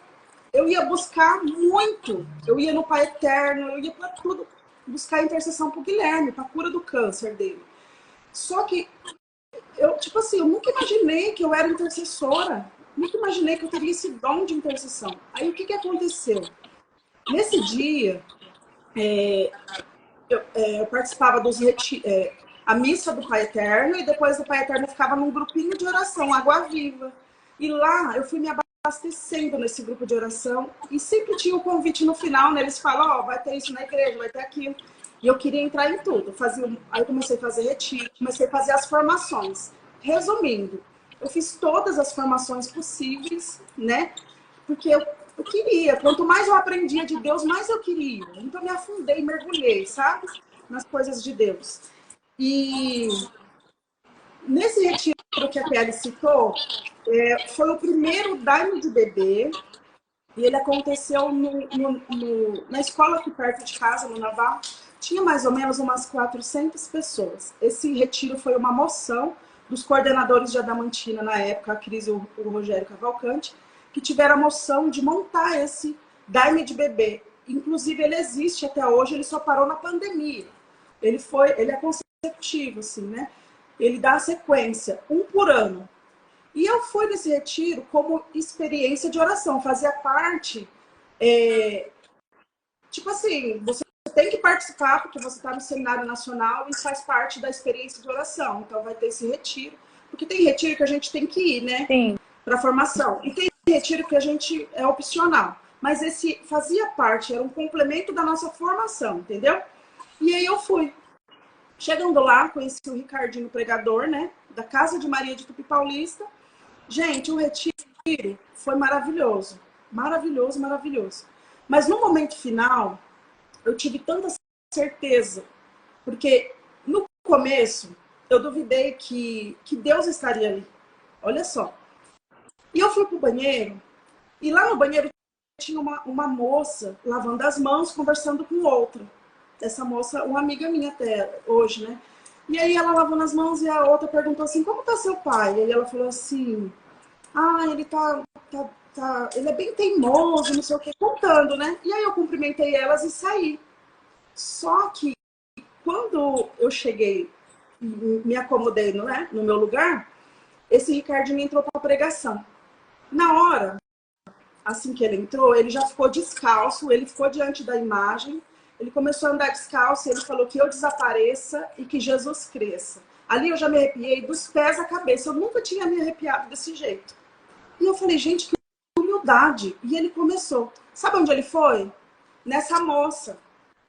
[SPEAKER 1] eu ia buscar muito. Eu ia no Pai Eterno, eu ia para tudo. Buscar intercessão para o Guilherme, para a cura do câncer dele. Só que, eu nunca imaginei que eu era intercessora. Nunca imaginei que eu teria esse dom de intercessão. Aí, o que aconteceu? Nesse dia, eu participava dos a missa do Pai Eterno, e depois do Pai Eterno eu ficava num grupinho de oração, Água Viva. E lá eu fui me abastecendo nesse grupo de oração, e sempre tinha o convite no final, né? Eles falam, vai ter isso na igreja, vai ter aquilo. E eu queria entrar em tudo. Aí eu comecei a fazer retiro, comecei a fazer as formações. Resumindo, eu fiz todas as formações possíveis, né? Porque eu queria. Quanto mais eu aprendia de Deus, mais eu queria. Então eu me afundei, mergulhei, sabe? Nas coisas de Deus. E nesse retiro que a Kelly citou, foi o primeiro Daime de bebê, e ele aconteceu na escola aqui perto de casa, no Navarro. Tinha mais ou menos umas 400 pessoas. Esse retiro foi uma moção dos coordenadores de Adamantina na época, a Cris e o Rogério Cavalcante, que tiveram a moção de montar esse Daime de bebê. Inclusive, ele existe até hoje, ele só parou na pandemia. Ele é conceptivo, assim, né? Ele dá a sequência, um por ano. E eu fui nesse retiro como experiência de oração, fazia parte, tipo assim, você tem que participar porque você está no Seminário Nacional e faz parte da experiência de oração. Então vai ter esse retiro, porque tem retiro que a gente tem que ir, né?
[SPEAKER 2] Sim.
[SPEAKER 1] Para formação. E tem retiro que a gente é opcional. Mas esse fazia parte, era um complemento da nossa formação, entendeu? E aí eu fui. Chegando lá, conheci o Ricardinho pregador, né? Da Casa de Maria de Tupi Paulista. Gente, o retiro foi maravilhoso. Maravilhoso, maravilhoso. Mas no momento final, eu tive tanta certeza. Porque no começo, eu duvidei que Deus estaria ali. Olha só. E eu fui pro banheiro, e lá no banheiro tinha uma moça lavando as mãos, conversando com outra. Essa moça, uma amiga minha até hoje, né? E aí ela lavando as mãos e a outra perguntou assim, como tá seu pai? E aí ela falou assim, ele ele é bem teimoso, não sei o que, contando, né? E aí eu cumprimentei elas e saí. Só que quando eu cheguei, me acomodei no meu lugar, esse Ricardinho entrou para a pregação. Na hora, assim que ele entrou, ele já ficou descalço, ele ficou diante da imagem, ele começou a andar descalço e ele falou que eu desapareça e que Jesus cresça. Ali eu já me arrepiei dos pés à cabeça, eu nunca tinha me arrepiado desse jeito. E eu falei, gente, que humildade. E ele começou. Sabe onde ele foi? Nessa moça.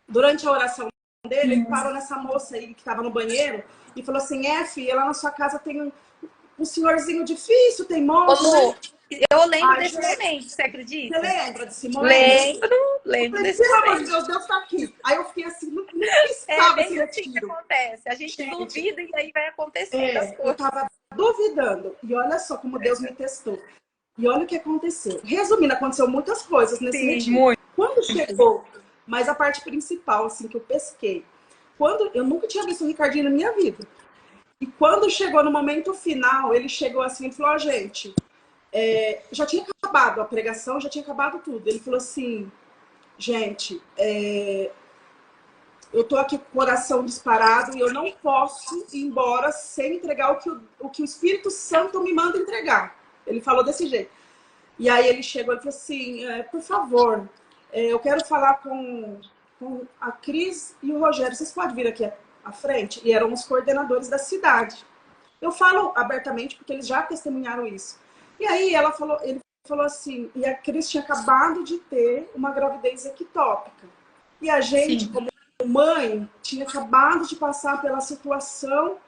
[SPEAKER 1] Durante a oração dele, ele parou nessa moça aí que estava no banheiro e falou assim, filha, lá na sua casa tem um senhorzinho difícil, teimoso, né?
[SPEAKER 2] Eu lembro desse momento, você acredita?
[SPEAKER 1] Você lembra desse momento?
[SPEAKER 2] Lembro
[SPEAKER 1] falei,
[SPEAKER 2] desse
[SPEAKER 1] pelo amor
[SPEAKER 2] momento.
[SPEAKER 1] de Deus, Deus tá aqui. Aí eu fiquei assim, não
[SPEAKER 2] É
[SPEAKER 1] estava
[SPEAKER 2] bem
[SPEAKER 1] esse
[SPEAKER 2] assim que
[SPEAKER 1] retiro.
[SPEAKER 2] acontece. A gente duvida e aí vai acontecendo as
[SPEAKER 1] Eu
[SPEAKER 2] coisas.
[SPEAKER 1] tava duvidando. E olha só como Deus me testou. E olha o que aconteceu. Resumindo, aconteceu muitas coisas nesse retiro.
[SPEAKER 2] Muito.
[SPEAKER 1] Quando chegou, mas a parte principal, assim, que eu pesquei. Eu nunca tinha visto o Ricardinho na minha vida. E quando chegou no momento final, ele chegou assim e falou, gente, já tinha acabado a pregação, já tinha acabado tudo. Ele falou assim, gente, eu tô aqui com o coração disparado e eu não posso ir embora sem entregar o que o Espírito Santo me manda entregar. Ele falou desse jeito. E aí ele chegou e falou assim, por favor, eu quero falar com a Cris e o Rogério. Vocês podem vir aqui à frente? E eram os coordenadores da cidade. Eu falo abertamente porque eles já testemunharam isso. E aí ele falou assim, e a Cris tinha acabado de ter uma gravidez ectópica. E a gente, como mãe, tinha acabado de passar pela situação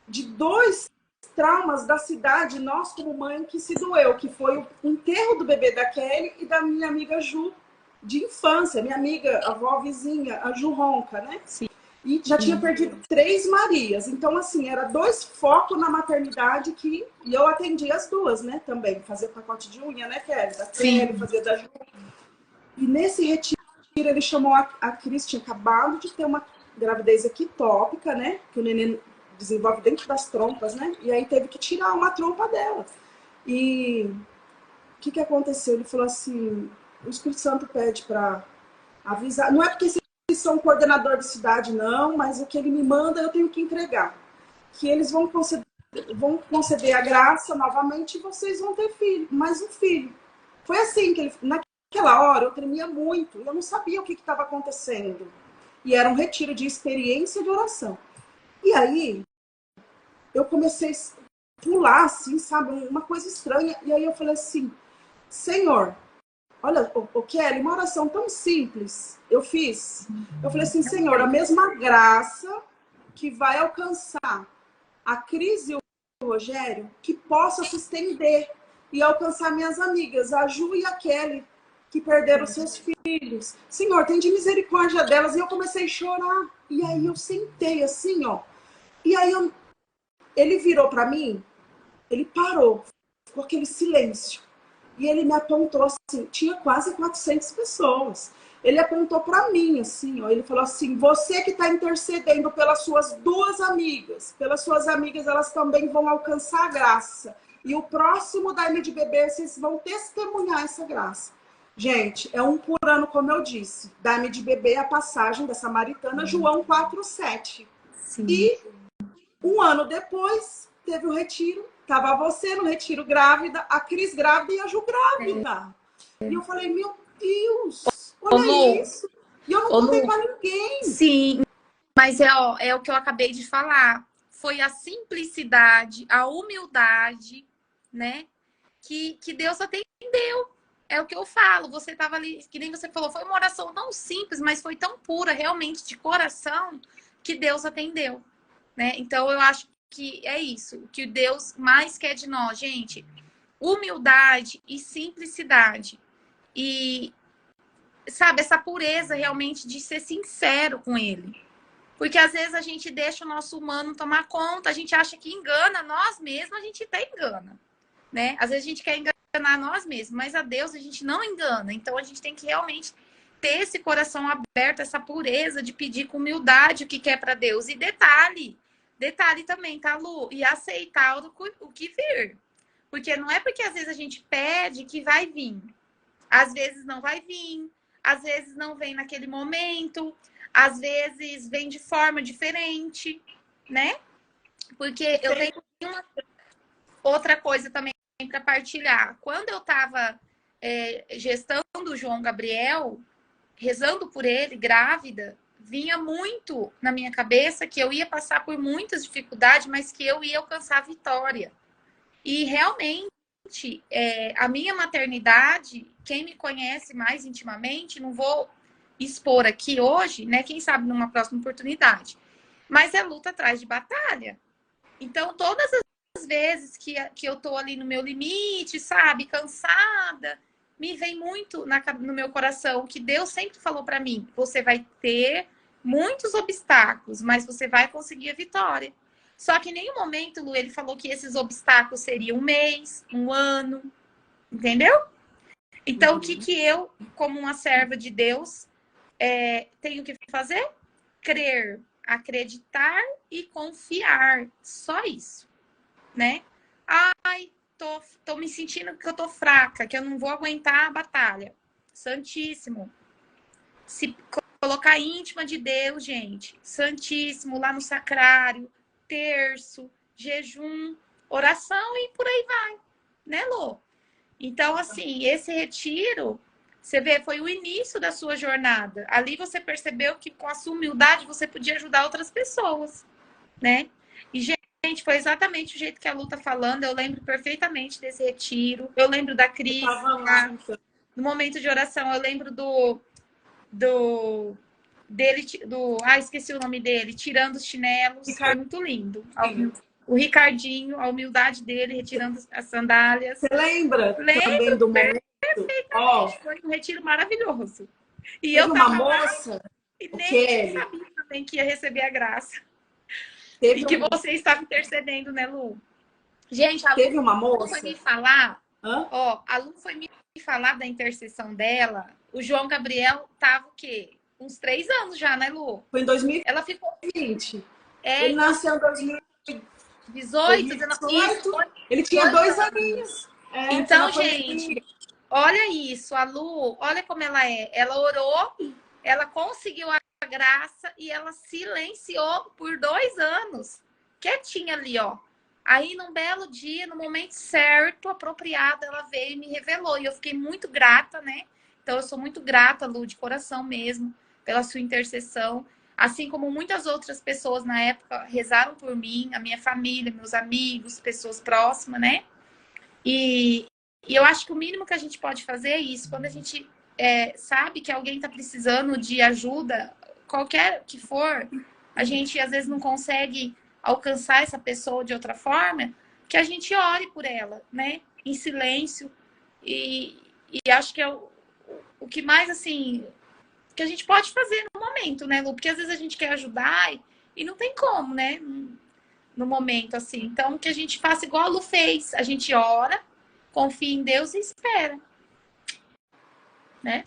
[SPEAKER 1] de 2 traumas da cidade, nós como mãe, que se doeu, que foi o enterro do bebê da Kelly e da minha amiga Ju, de infância, minha amiga, a avó vizinha, a Ju Ronca, né?
[SPEAKER 2] Sim.
[SPEAKER 1] E já tinha perdido 3 Marias. Então, assim, era 2 focos na maternidade e eu atendia as 2, né? Também, fazia pacote de unha, né, Kelly? Da Kelly, fazia da Ju. E nesse retiro, ele chamou a Cris, tinha acabado de ter uma gravidez ectópica, né? Que o neném desenvolve dentro das trompas, né? E aí teve que tirar uma trompa dela. E o que aconteceu? Ele falou assim, o Espírito Santo pede para avisar. Não é porque eles são coordenador de cidade, não, mas o que ele me manda eu tenho que entregar. Que eles vão conceder a graça novamente e vocês vão ter filho, mais um filho. Foi assim que ele... naquela hora eu tremia muito, eu não sabia o que estava acontecendo. E era um retiro de experiência de oração. E aí eu comecei a pular, assim, sabe, uma coisa estranha. E aí eu falei assim, Senhor, olha, o Kelly, uma oração tão simples eu fiz. Eu falei assim, Senhor, a mesma graça que vai alcançar a Cris e o Rogério, que possa se estender e alcançar minhas amigas, a Ju e a Kelly, que perderam seus filhos. Senhor, tem de misericórdia delas. E eu comecei a chorar. E aí eu sentei assim, ó. E aí ele virou para mim, ele parou, ficou aquele silêncio. E ele me apontou assim, tinha quase 400 pessoas. Ele apontou para mim, assim, ó, ele falou assim, você que está intercedendo pelas suas duas amigas, pelas suas amigas, elas também vão alcançar a graça. E o próximo da M de Bebê, vocês vão testemunhar essa graça. Gente, é um por ano, como eu disse. Da M de Bebê, a passagem da Samaritana, João 4:7. E um ano depois, teve o retiro. Tava você no retiro grávida, a Cris grávida e a Ju grávida. E eu falei, meu Deus, olha
[SPEAKER 2] Lu,
[SPEAKER 1] isso. E eu não contei pra ninguém.
[SPEAKER 2] Sim, mas é o que eu acabei de falar. Foi a simplicidade, a humildade, né? Que Deus atendeu. É o que eu falo. Você estava ali, que nem você falou, foi uma oração tão simples, mas foi tão pura, realmente, de coração, que Deus atendeu, né? Então, eu acho que é isso. O que Deus mais quer de nós, gente. Humildade e simplicidade. E, sabe, essa pureza realmente de ser sincero com Ele. Porque às vezes a gente deixa o nosso humano tomar conta, a gente acha que engana nós mesmos, a gente até engana, né? Às vezes a gente quer enganar nós mesmos, mas a Deus a gente não engana. Então a gente tem que realmente ter esse coração aberto, essa pureza de pedir com humildade o que quer para Deus. E detalhe também, tá, Lu? E aceitar o que vir. Porque não é porque às vezes a gente pede que vai vir. Às vezes não vai vir, às vezes não vem naquele momento, às vezes vem de forma diferente, né? Porque eu tenho uma outra coisa também para partilhar. Quando eu estava gestando o João Gabriel, rezando por ele, grávida, vinha muito na minha cabeça que eu ia passar por muitas dificuldades, mas que eu ia alcançar a vitória. E realmente, a minha maternidade, quem me conhece mais intimamente, não vou expor aqui hoje, né? Quem sabe numa próxima oportunidade. Mas é luta atrás de batalha. Então, todas as vezes que eu tô ali no meu limite, sabe, cansada, me vem muito no meu coração que Deus sempre falou para mim: você vai ter muitos obstáculos, mas você vai conseguir a vitória. Só que em nenhum momento, Lu, ele falou que esses obstáculos seriam um mês, um ano, entendeu? Então, o que eu, como uma serva de Deus, tenho que fazer? Crer, acreditar e confiar. Só isso, né? Ai, tô me sentindo que eu tô fraca, que eu não vou aguentar a batalha. Santíssimo. Se colocar íntima de Deus, gente. Santíssimo, lá no sacrário, terço, jejum, oração e por aí vai, né, Lô? Então, assim, esse retiro, você vê, foi o início da sua jornada. Ali você percebeu que com a sua humildade você podia ajudar outras pessoas, né? E, gente, foi exatamente o jeito que a Lu tá falando. Eu lembro perfeitamente desse retiro. Eu lembro da Cris, no momento de oração. Eu lembro esqueci o nome dele, tirando os chinelos. Foi muito lindo. O Ricardinho, a humildade dele, retirando as sandálias.
[SPEAKER 1] Você lembra também do momento?
[SPEAKER 2] Foi um retiro maravilhoso. E
[SPEAKER 1] teve uma moça,
[SPEAKER 2] e nem sabia também que ia receber a graça. E que você estava intercedendo, né, Lu? Gente, a
[SPEAKER 1] Lu uma moça
[SPEAKER 2] foi me falar, a Lu foi me falar da intercessão dela. O João Gabriel tava o quê? Uns 3 anos já, né, Lu?
[SPEAKER 1] Foi em 2020.
[SPEAKER 2] Ela ficou.
[SPEAKER 1] Ele nasceu em 2018. Ele tinha 2 aninhos.
[SPEAKER 2] Então, gente, olha isso. A Lu, olha como ela é. Ela orou, ela conseguiu a graça e ela silenciou por 2 anos. Quietinha ali, ó. Aí, num belo dia, no momento certo, apropriado, ela veio e me revelou. E eu fiquei muito grata, né? Então, eu sou muito grata, Lu, de coração mesmo, pela sua intercessão. Assim como muitas outras pessoas na época rezaram por mim, a minha família, meus amigos, pessoas próximas, né? E eu acho que o mínimo que a gente pode fazer é isso. Quando a gente sabe que alguém está precisando de ajuda, qualquer que for, a gente às vezes não consegue alcançar essa pessoa de outra forma, que a gente ore por ela, né? Em silêncio. E acho que é o que mais, assim, que a gente pode fazer no momento, né, Lu? Porque às vezes a gente quer ajudar e não tem como, né? No momento, assim. Então, que a gente faça igual a Lu fez. A gente ora, confia em Deus e espera. Né?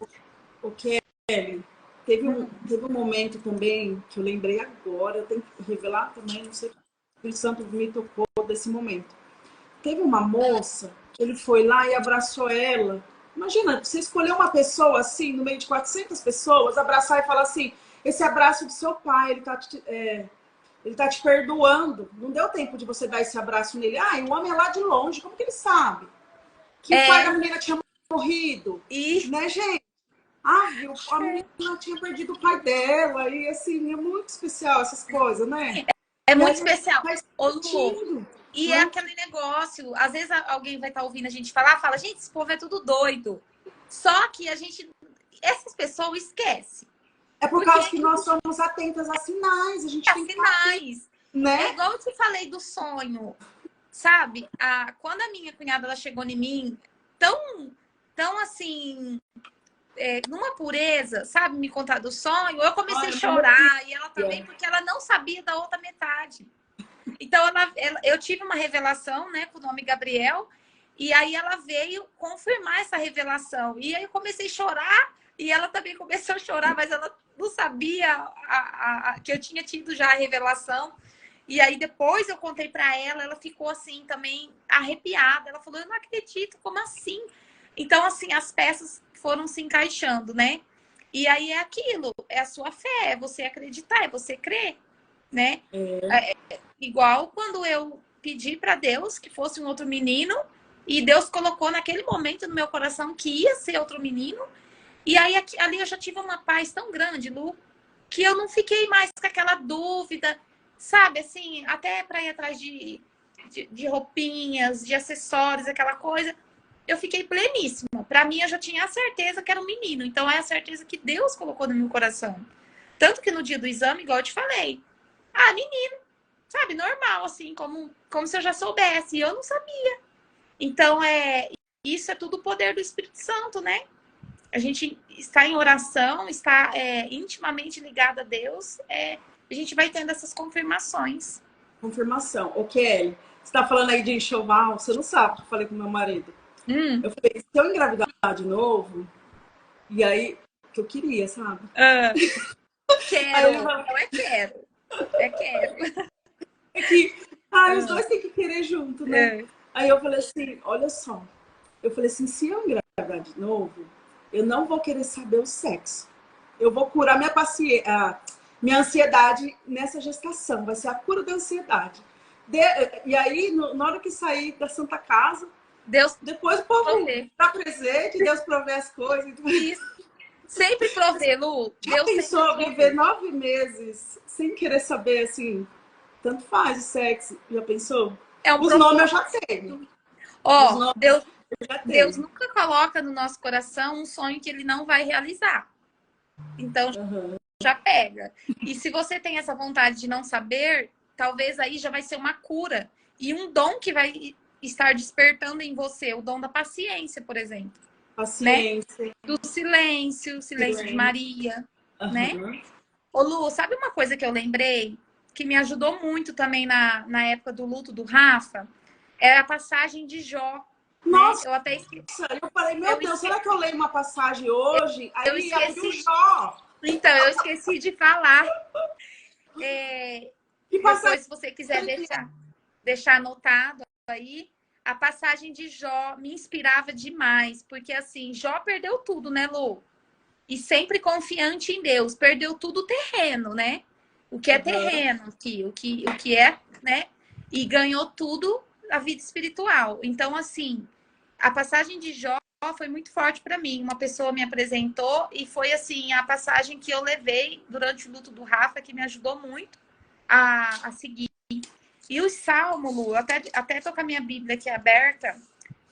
[SPEAKER 1] O Kelly, teve um momento também que eu lembrei agora, eu tenho que revelar também, não sei se o Espírito Santo me tocou desse momento. Teve uma moça, ele foi lá e abraçou ela. Imagina, você escolher uma pessoa assim, no meio de 400 pessoas, abraçar e falar assim, esse abraço do seu pai, ele tá te perdoando. Não deu tempo de você dar esse abraço nele. Ah, o homem é lá de longe, como que ele sabe? Que o pai da menina tinha morrido. Né, gente? Ah, viu? A menina tinha perdido o pai dela. E assim, é muito especial essas coisas, né?
[SPEAKER 2] É muito especial.
[SPEAKER 1] Ô, Lu,
[SPEAKER 2] e é aquele negócio, às vezes alguém vai estar ouvindo a gente falar, fala, gente, esse povo é tudo doido. Só que essas pessoas esquecem.
[SPEAKER 1] É por causa que nós somos atentas a sinais. A gente tem
[SPEAKER 2] sinais.
[SPEAKER 1] Né?
[SPEAKER 2] É igual eu te falei do sonho, sabe? Quando a minha cunhada ela chegou em mim, tão assim, numa pureza, sabe? Me contar do sonho, eu comecei a chorar. E ela também, porque ela não sabia da outra metade. Então, eu tive uma revelação, né, com o nome Gabriel, e aí ela veio confirmar essa revelação. E aí eu comecei a chorar, e ela também começou a chorar, mas ela não sabia que eu tinha tido já a revelação. E aí depois eu contei para ela, ela ficou assim também arrepiada. Ela falou, eu não acredito, como assim? Então, assim, as peças foram se encaixando, né? E aí é aquilo, é a sua fé, é você acreditar, é você crer, né? Igual quando eu pedi para Deus que fosse um outro menino, e Deus colocou naquele momento no meu coração que ia ser outro menino, e aí ali eu já tive uma paz tão grande, Lu, que eu não fiquei mais com aquela dúvida, sabe, assim, até para ir atrás de roupinhas, de acessórios, aquela coisa, eu fiquei pleníssima. Para mim, eu já tinha a certeza que era um menino, então é a certeza que Deus colocou no meu coração. Tanto que no dia do exame, igual eu te falei, menino, sabe, normal, assim, como se eu já soubesse, e eu não sabia. Então, isso é tudo o poder do Espírito Santo, né? A gente está em oração, está intimamente ligado a Deus, a gente vai tendo essas confirmações.
[SPEAKER 1] Confirmação. Ô, Kelly, você tá falando aí de enxoval, você não sabe o que eu falei com meu marido. Eu falei, se eu engravidar de novo, e aí, que eu queria, sabe?
[SPEAKER 2] Quero, não é quero. É quero.
[SPEAKER 1] É que, os dois têm que querer junto, né? Aí eu falei assim, olha só. Eu falei assim, se eu engravidar de novo, eu não vou querer saber o sexo. Eu vou curar minha ansiedade nessa gestação. Vai ser a cura da ansiedade. E aí, na hora que sair da Santa Casa, depois o povo dá presente, Deus provê as coisas.
[SPEAKER 2] Isso. Sempre provê, Lu.
[SPEAKER 1] Já pensou viver 9 meses sem querer saber, assim, tanto faz o sexo? Já pensou? Os nomes eu já tenho.
[SPEAKER 2] Deus nunca coloca no nosso coração um sonho que ele não vai realizar. Então, já pega. E se você tem essa vontade de não saber, talvez aí já vai ser uma cura. E um dom que vai estar despertando em você, o dom da paciência, por exemplo.
[SPEAKER 1] Paciência.
[SPEAKER 2] Né? Do silêncio de Maria, né? Ô, Lu, sabe uma coisa que eu lembrei? Que me ajudou muito também na época do luto do Rafa? É a passagem de Jó.
[SPEAKER 1] Nossa,
[SPEAKER 2] né? Eu até
[SPEAKER 1] eu falei, meu Deus, será que eu leio uma passagem hoje? Aí
[SPEAKER 2] eu esqueci.
[SPEAKER 1] Jó.
[SPEAKER 2] Então, eu esqueci de falar. Depois, se você quiser deixar anotado aí, a passagem de Jó me inspirava demais, porque assim, Jó perdeu tudo, né, Lu? E sempre confiante em Deus, perdeu tudo terreno, né? O que é terreno aqui, o que é, né? E ganhou tudo a vida espiritual. Então, assim, a passagem de Jó foi muito forte para mim. Uma pessoa me apresentou e foi assim a passagem que eu levei durante o luto do Rafa, que me ajudou muito a seguir. E o Salmo, Lu, até tô com a minha Bíblia aqui aberta,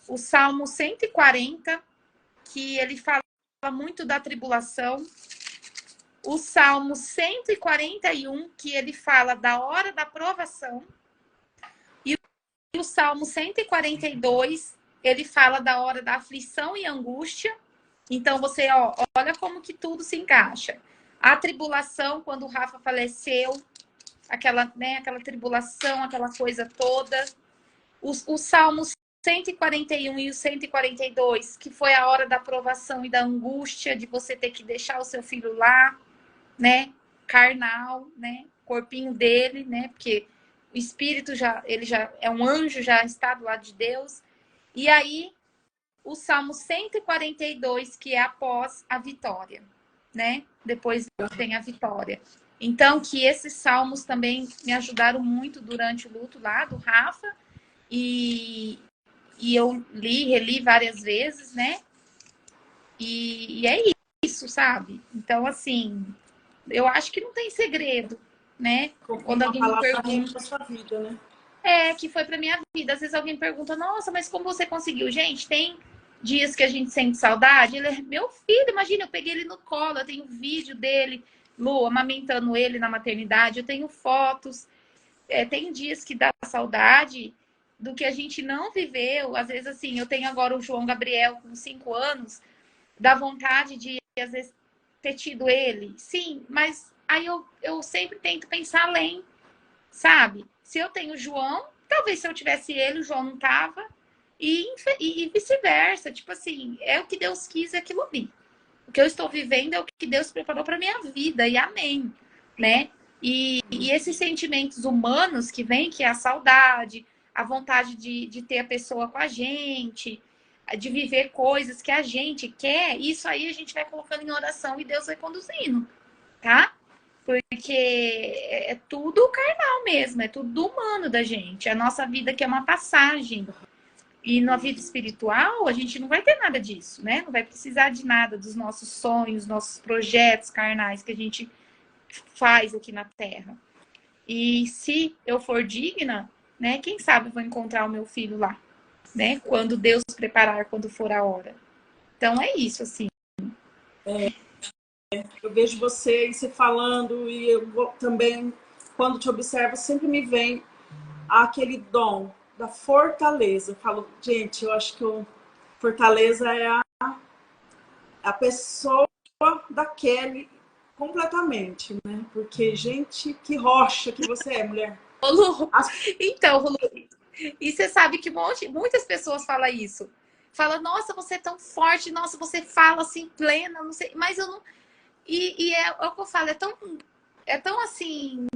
[SPEAKER 2] o Salmo 140, que ele fala muito da tribulação. O Salmo 141, que ele fala da hora da provação. E o Salmo 142, ele fala da hora da aflição e angústia. Então, você, olha como que tudo se encaixa. A tribulação, quando o Rafa faleceu, aquela tribulação, aquela coisa toda. Os Salmos 141 e o 142, que foi a hora da aprovação e da angústia de você ter que deixar o seu filho lá, né? Carnal, né? Corpinho dele, né? Porque o espírito ele já é um anjo, já está do lado de Deus. E aí, o Salmo 142, que é após a vitória, né? Depois vem a vitória. Então, que esses salmos também me ajudaram muito durante o luto lá do Rafa. E eu reli várias vezes, né? E é isso, sabe? Então, assim, eu acho que não tem segredo, né? Quando alguém me pergunta...
[SPEAKER 1] sua vida, né?
[SPEAKER 2] Que foi pra minha vida. Às vezes alguém pergunta, nossa, mas como você conseguiu? Gente, tem dias que a gente sente saudade. Ele é meu filho, imagina, eu peguei ele no colo, eu tenho vídeo dele, Lu, amamentando ele na maternidade, eu tenho fotos. Tem dias que dá saudade do que a gente não viveu. Às vezes, assim, eu tenho agora o João Gabriel com 5 anos, dá vontade de, às vezes, ter tido ele. Sim, mas aí eu sempre tento pensar além, sabe? Se eu tenho o João, talvez se eu tivesse ele, o João não tava. E vice-versa. Tipo assim, é o que Deus quis, é aquilo ali. O que eu estou vivendo é o que Deus preparou para minha vida. E amém, né? E esses sentimentos humanos que vêm, que é a saudade, a vontade de ter a pessoa com a gente, de viver coisas que a gente quer, isso aí a gente vai colocando em oração e Deus vai conduzindo, tá? Porque é tudo carnal mesmo, é tudo humano da gente. A nossa vida que é uma passagem. E na vida espiritual, a gente não vai ter nada disso, né? Não vai precisar de nada dos nossos sonhos, nossos projetos carnais que a gente faz aqui na Terra. E se eu for digna, né? Quem sabe eu vou encontrar o meu filho lá, né? Quando Deus preparar, quando for a hora. Então é isso, assim.
[SPEAKER 1] Eu vejo você falando e eu também, quando te observo, sempre me vem aquele dom da fortaleza. Eu falo, gente, eu acho que fortaleza é a pessoa da Kelly completamente, né? Porque, gente, que rocha que você é, mulher.
[SPEAKER 2] Ô, Lu, então, Lu, e você sabe que muitas pessoas falam isso. Fala, nossa, você é tão forte, nossa, você fala assim, plena, não sei, mas eu não... E é o que eu falo, é tão assim,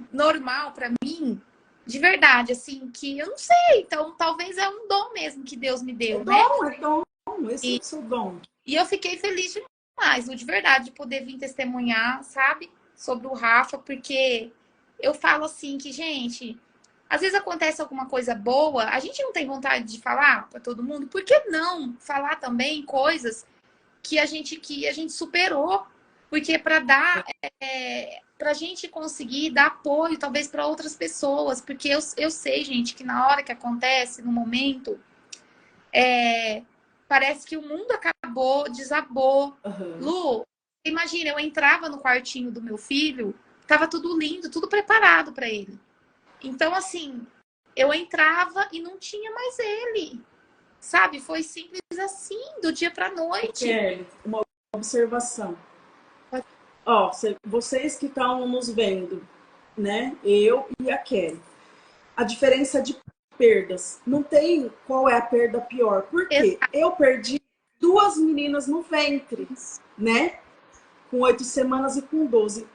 [SPEAKER 2] normal pra mim, de verdade, assim, que eu não sei. Então, talvez é um dom mesmo que Deus me deu, né?
[SPEAKER 1] É dom, esse é o seu dom.
[SPEAKER 2] E eu fiquei feliz demais, de verdade, de poder vir testemunhar, sabe? Sobre o Rafa, porque eu falo assim que, gente, às vezes acontece alguma coisa boa, a gente não tem vontade de falar pra todo mundo, por que não falar também coisas que a gente superou? Porque para dar, pra gente conseguir dar apoio, talvez, para outras pessoas, porque eu sei, gente, que na hora que acontece, no momento, parece que o mundo acabou, desabou.
[SPEAKER 1] Uhum.
[SPEAKER 2] Lu, imagina, eu entrava no quartinho do meu filho, tava tudo lindo, tudo preparado para ele. Então, assim, eu entrava e não tinha mais ele. Sabe? Foi simples assim, do dia pra noite.
[SPEAKER 1] Kelly, uma observação. Ó, vocês que estão nos vendo, né? Eu e a Kelly. A diferença de perdas. Não tem qual é a perda pior. Por quê? Eu perdi 2 meninas no ventre, né? Com 8 semanas e com 12.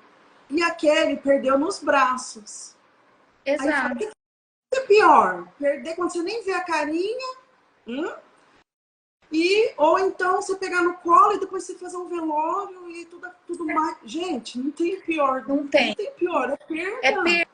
[SPEAKER 1] E a Kelly perdeu nos braços.
[SPEAKER 2] Exato.
[SPEAKER 1] Aí, o que é pior? Perder quando você nem vê a carinha? Ou então você pegar no colo e depois você fazer um velório e tudo mais. Gente, não tem pior.
[SPEAKER 2] Não tem
[SPEAKER 1] pior, é perda.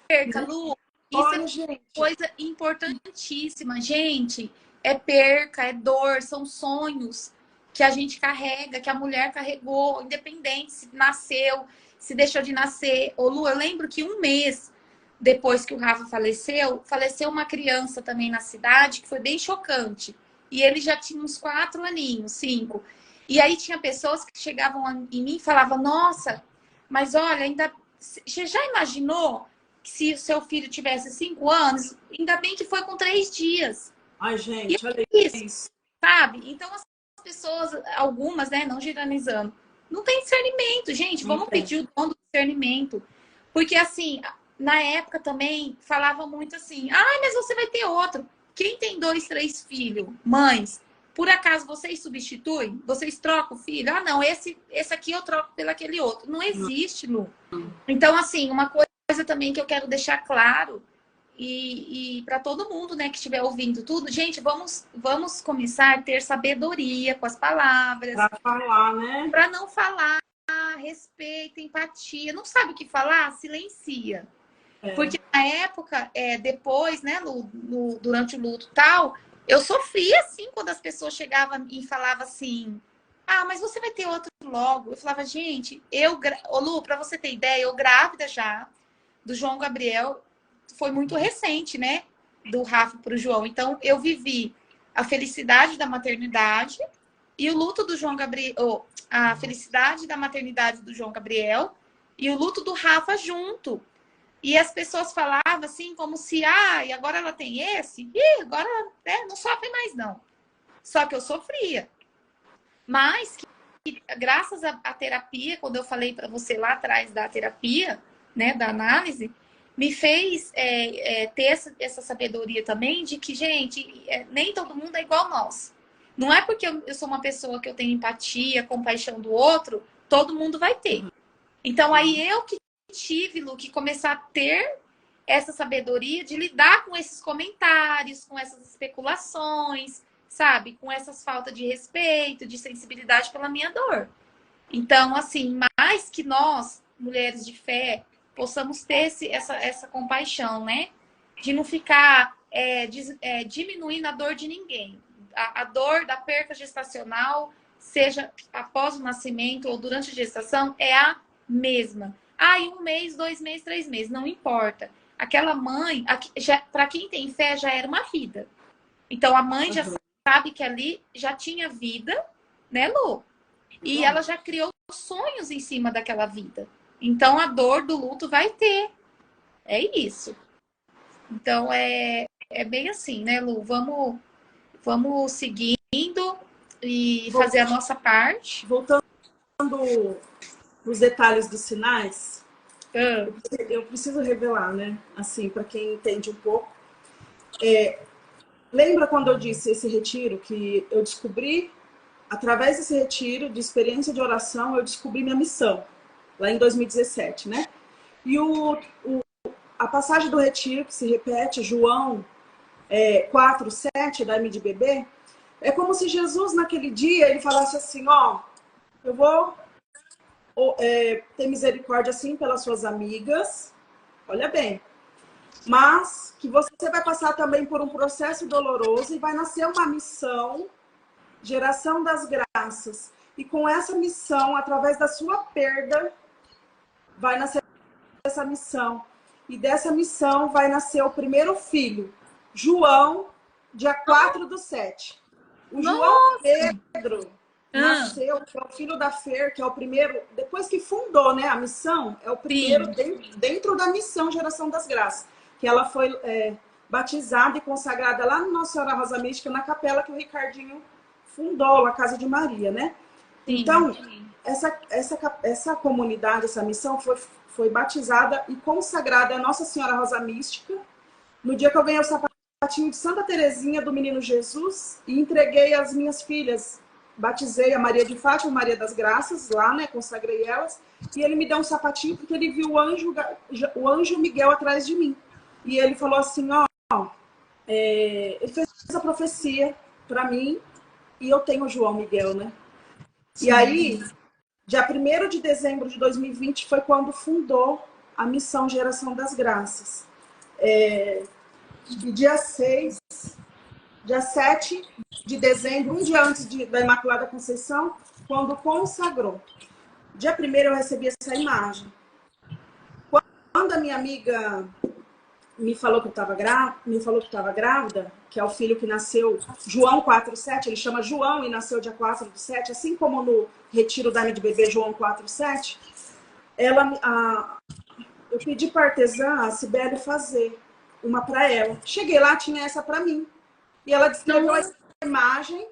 [SPEAKER 2] É perda, Lu. Isso
[SPEAKER 1] Olha,
[SPEAKER 2] é
[SPEAKER 1] gente,
[SPEAKER 2] coisa importantíssima, gente. é perca, é dor, são sonhos que a gente carrega, que a mulher carregou, independente se nasceu, se deixou de nascer. Ô Lu, eu lembro que um mês depois que o Rafa faleceu, faleceu uma criança também na cidade, que foi bem chocante. E ele já tinha uns 4 aninhos, 5. E aí tinha pessoas que chegavam em mim e falavam, nossa, mas olha, ainda... Você já imaginou que se o seu filho tivesse 5 anos, ainda bem que foi com 3 dias.
[SPEAKER 1] Ai, gente, olha isso.
[SPEAKER 2] Sabe? Então, as pessoas, algumas, né, não generalizando, não tem discernimento. Gente, vamos pedir o dom do discernimento. Porque, assim, na época também falava muito assim, ah, mas você vai ter outro. Quem tem 2, 3 filhos, mães, por acaso vocês substituem? Vocês trocam o filho? Ah, não, esse aqui eu troco pelo aquele outro. Não existe, Lu. Então, assim, uma coisa também que eu quero deixar claro, e para todo mundo, né, que estiver ouvindo tudo, gente, vamos começar a ter sabedoria com as palavras.
[SPEAKER 1] Para falar, né?
[SPEAKER 2] Para não falar, respeito, empatia. Não sabe o que falar? Silencia. Porque na época, depois, né, durante o luto e tal, eu sofria, assim, quando as pessoas chegavam e falavam assim, ah, mas você vai ter outro logo. Eu falava, gente, ô Lu, para você ter ideia, eu grávida já, do João Gabriel, foi muito recente, né, do Rafa para o João. Então, eu vivi a felicidade da maternidade e o luto do João Gabriel, a felicidade da maternidade do João Gabriel e o luto do Rafa junto. E as pessoas falavam assim, como se, e agora ela tem esse? Ih, agora não sofre mais, não. Só que eu sofria. Mas, graças à terapia, quando eu falei para você lá atrás da terapia, né, da análise, me fez ter essa sabedoria também de que, gente, nem todo mundo é igual nós. Não é porque eu sou uma pessoa que eu tenho empatia, compaixão do outro, todo mundo vai ter. Então, aí eu que tive, Lu, que começar a ter essa sabedoria de lidar com esses comentários, com essas especulações, sabe? Com essas faltas de respeito, de sensibilidade pela minha dor. Então, assim, mais que nós, mulheres de fé, possamos ter essa compaixão, né? De não ficar diminuindo a dor de ninguém. A dor da perca gestacional, seja após o nascimento ou durante a gestação, é a mesma. Em 1 mês, 2 meses, 3 meses, não importa. Aquela mãe, para quem tem fé, já era uma vida. Então, a mãe já sabe que ali já tinha vida, né, Lu? E ela já criou sonhos em cima daquela vida. Então, a dor do luto vai ter. É isso. Então, é bem assim, né, Lu? Vamos seguindo e fazer a nossa parte.
[SPEAKER 1] Voltando os detalhes dos sinais, eu preciso revelar, né? Assim, para quem entende um pouco. Lembra quando eu disse esse retiro que eu descobri, através desse retiro de experiência de oração, eu descobri minha missão, lá em 2017, né? E a passagem do retiro, que se repete, João 4:7, da MDBB, é como se Jesus, naquele dia, ele falasse assim, eu vou ter misericórdia, assim, pelas suas amigas, olha bem, mas que você vai passar também por um processo doloroso e vai nascer uma missão, geração das graças. E com essa missão, através da sua perda, vai nascer essa missão. E dessa missão vai nascer o primeiro filho, João, dia 4/7. O João Pedro nasceu, que é o filho da Fer, que é o primeiro, depois que fundou, né, a missão, é o primeiro dentro da missão Geração das Graças, que ela foi batizada e consagrada lá no Nossa Senhora Rosa Mística, na capela que o Ricardinho fundou, a Casa de Maria, né? Sim, então, essa comunidade, essa missão foi batizada e consagrada a Nossa Senhora Rosa Mística no dia que eu ganhei o sapatinho de Santa Terezinha do Menino Jesus e entreguei as minhas filhas. Batizei a Maria de Fátima, Maria das Graças, lá, né? Consagrei elas. E ele me deu um sapatinho porque ele viu o anjo Miguel atrás de mim. E ele falou assim, ele fez essa profecia para mim e eu tenho o João Miguel, né? Sim. E aí, dia 1º de dezembro de 2020 foi quando fundou a missão Geração das Graças. E dia 6 dia 7 de dezembro, um dia antes da Imaculada Conceição, quando consagrou. Dia 1º eu recebi essa imagem. Quando a minha amiga me falou que estava grávida, que é o filho que nasceu, João 4,7, ele chama João e nasceu dia 4/7, assim como no retiro da de bebê João 4,7, eu pedi para a artesã, a Cibele, fazer uma para ela. Cheguei lá, tinha essa para mim. E ela descreveu essa imagem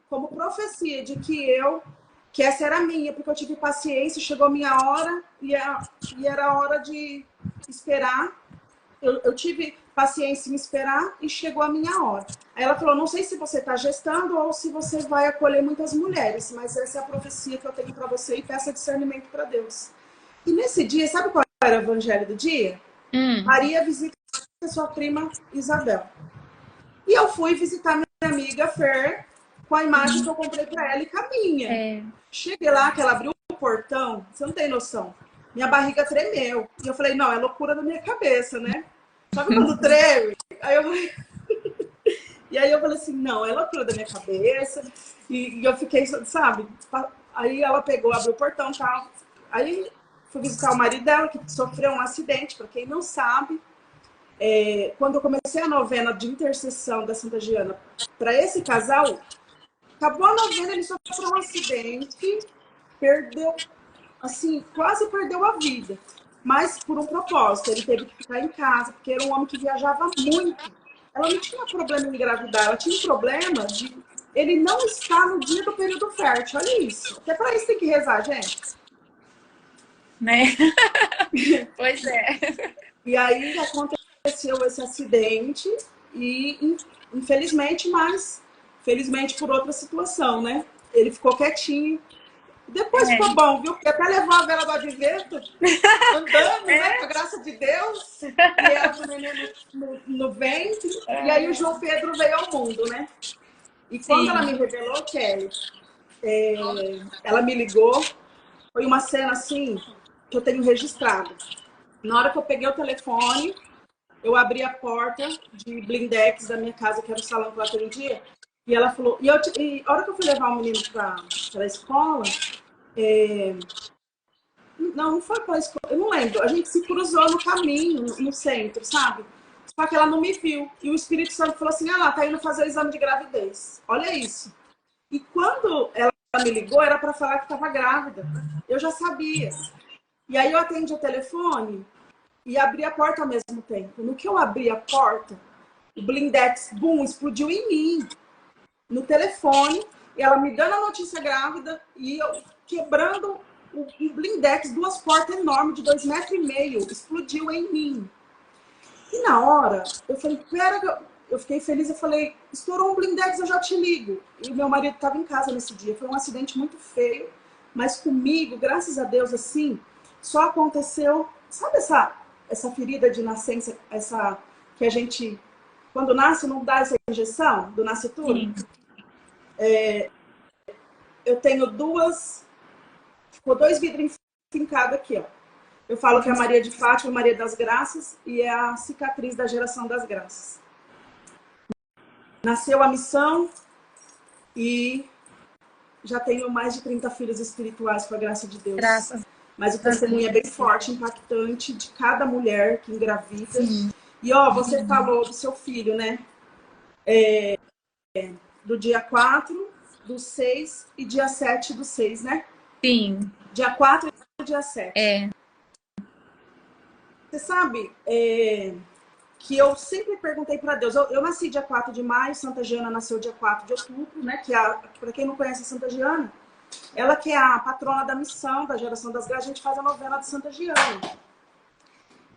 [SPEAKER 1] como profecia de que essa era minha, porque eu tive paciência, chegou a minha hora e era a hora de esperar. Eu tive paciência em esperar e chegou a minha hora. Aí ela falou, não sei se você está gestando ou se você vai acolher muitas mulheres, mas essa é a profecia que eu tenho para você e peça discernimento para Deus. E nesse dia, sabe qual era o evangelho do dia? Maria visita sua prima Isabel. E eu fui visitar minha amiga Fer com a imagem que eu comprei para ela e caminha. Cheguei lá, que ela abriu o portão, você não tem noção. Minha barriga tremeu. E eu falei, não, é loucura da minha cabeça, né? Sabe quando treme? E aí eu falei assim, não, é loucura da minha cabeça. E eu fiquei, sabe? Aí ela pegou, abriu o portão e tal. Aí fui visitar o marido dela, que sofreu um acidente, para quem não sabe. Quando eu comecei a novena de intercessão da Santa Giana para esse casal, acabou a novena, ele sofreu um acidente, perdeu, assim, quase perdeu a vida. Mas por um propósito, ele teve que ficar em casa, porque era um homem que viajava muito. Ela não tinha problema em engravidar, ela tinha um problema de ele não estar no dia do período fértil. Olha isso. Até para isso tem que rezar, gente.
[SPEAKER 2] Né? Pois é.
[SPEAKER 1] E aí aconteceu esse acidente e, infelizmente, mas felizmente por outra situação, né? Ele ficou quietinho. Depois ficou bom, viu? Porque até levou a vela do advento, andando, né? Com a graça de Deus. E ela com o neném no ventre. E aí o João Pedro veio ao mundo, né? E quando ela me revelou, Kelly, ela me ligou. Foi uma cena, assim, que eu tenho registrado. Na hora que eu peguei o telefone, eu abri a porta de blindex da minha casa, que era o salão que eu atendia. E ela falou... E a hora que eu fui levar o menino para a escola... Não foi para a escola, eu não lembro. A gente se cruzou no caminho, no centro, sabe? Só que ela não me viu. E o Espírito Santo falou assim, ela tá indo fazer o exame de gravidez. Olha isso. E quando ela me ligou, era para falar que estava grávida. Eu já sabia. E aí eu atendi o telefone e abri a porta ao mesmo tempo. No que eu abri a porta, o blindex, bum, explodiu em mim. No telefone, e ela me dando a notícia grávida e eu quebrando o blindex, 2 portas enormes de 2,5 metros, explodiu em mim. E na hora, eu falei, pera, eu fiquei feliz, eu falei, estourou um blindex, eu já te ligo. E meu marido estava em casa nesse dia, foi um acidente muito feio, mas comigo, graças a Deus, assim, só aconteceu, sabe essa ferida de nascença, essa que a gente, quando nasce, não dá essa injeção do nascituro? Eu tenho 2 vidros fincados aqui, ó. Eu falo que é a Maria de Fátima, Maria das Graças, e é a cicatriz da geração das graças. Nasceu a missão e já tenho mais de 30 filhos espirituais, com a graça de Deus.
[SPEAKER 2] Graças.
[SPEAKER 1] Mas o testemunho é bem forte, impactante, de cada mulher que engravida. Sim. E, ó, você falou do seu filho, né? Do dia 4, do 6 e dia 7 do 6, né?
[SPEAKER 2] Sim.
[SPEAKER 1] Dia 4 e dia 7. Você sabe que eu sempre perguntei para Deus. Eu nasci dia 4 de maio, Santa Giana nasceu dia 4 de outubro, né? Que para quem não conhece a Santa Giana, ela que é a patrona da missão, da geração das graças, a gente faz a novena de Santa Giana.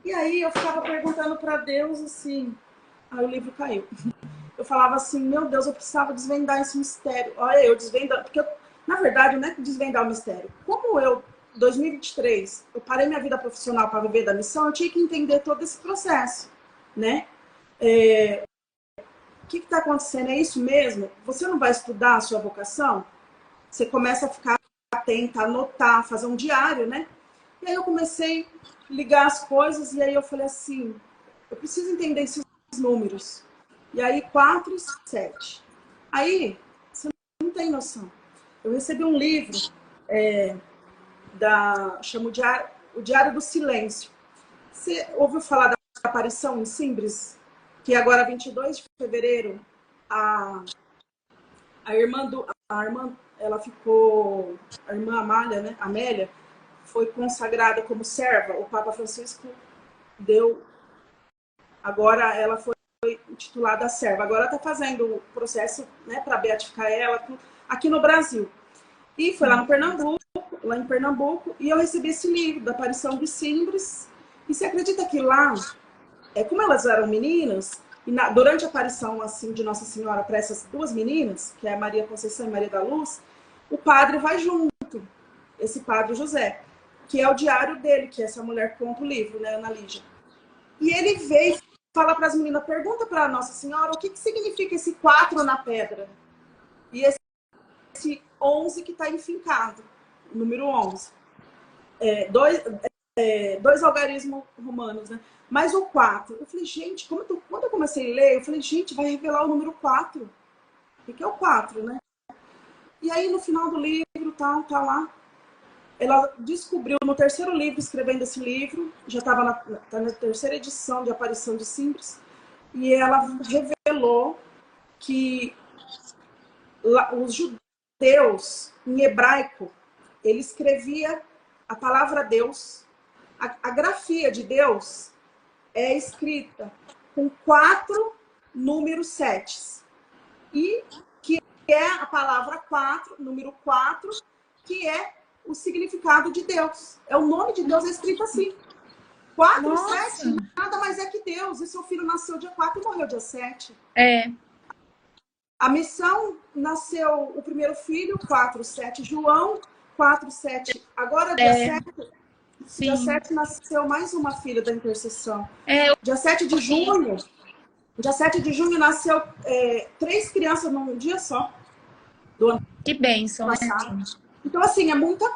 [SPEAKER 1] E aí eu ficava perguntando para Deus assim, aí o livro caiu. Eu falava assim, meu Deus, eu precisava desvendar esse mistério. Olha, eu desvendando, porque na verdade não é desvendar o mistério. Como eu, 2023, eu parei minha vida profissional para viver da missão, eu tinha que entender todo esse processo, né? O que está acontecendo? É isso mesmo? Você não vai estudar a sua vocação? Você começa a ficar atenta, anotar, fazer um diário, né? E aí eu comecei a ligar as coisas e aí eu falei assim, eu preciso entender esses números. E aí 4 e 7. Aí, você não tem noção. Eu recebi um livro chama o Diário do Silêncio. Você ouviu falar da aparição em Simbres? Que agora, 22 de fevereiro, a irmã, ela ficou, a irmã Amália, né? Amélia, foi consagrada como serva. O Papa Francisco deu, agora ela foi titulada serva. Agora está fazendo o processo, né, para beatificar ela aqui no Brasil. E foi lá em Pernambuco, e eu recebi esse livro da aparição de Simbres. E você acredita que lá, como elas eram meninas, e durante a aparição assim de Nossa Senhora para essas duas meninas, que é Maria Conceição e Maria da Luz, o padre vai junto, esse padre José, que é o diário dele, que essa mulher conta o livro, né, Ana Lígia. E ele veio e fala para as meninas, pergunta para Nossa Senhora o que significa esse 4 na pedra. E esse 11 que está enfincado, o número 11. Dois algarismos romanos, né? Mas o 4, eu falei, gente, quando eu comecei a ler, eu falei, gente, vai revelar o número 4. O que é o 4, né? E aí, no final do livro, tá lá. Ela descobriu, no terceiro livro, escrevendo esse livro, já estava na terceira edição de Aparição de Simbres, e ela revelou que os judeus, em hebraico, ele escrevia a palavra Deus, a grafia de Deus é escrita com 4 números 7. E que é a palavra 4, número 4, que é o significado de Deus. É o nome de Deus, é escrito assim. 4 e 7, nada mais é que Deus. E seu filho nasceu dia 4 e morreu dia 7. A missão nasceu o primeiro filho, 4, 7, João, 4, 7. Agora, dia 7, sim. Dia 7 nasceu mais uma filha da intercessão. Dia 7 de junho, nasceu 3 crianças num dia só.
[SPEAKER 2] Que bênção, né?
[SPEAKER 1] Então, assim, é muita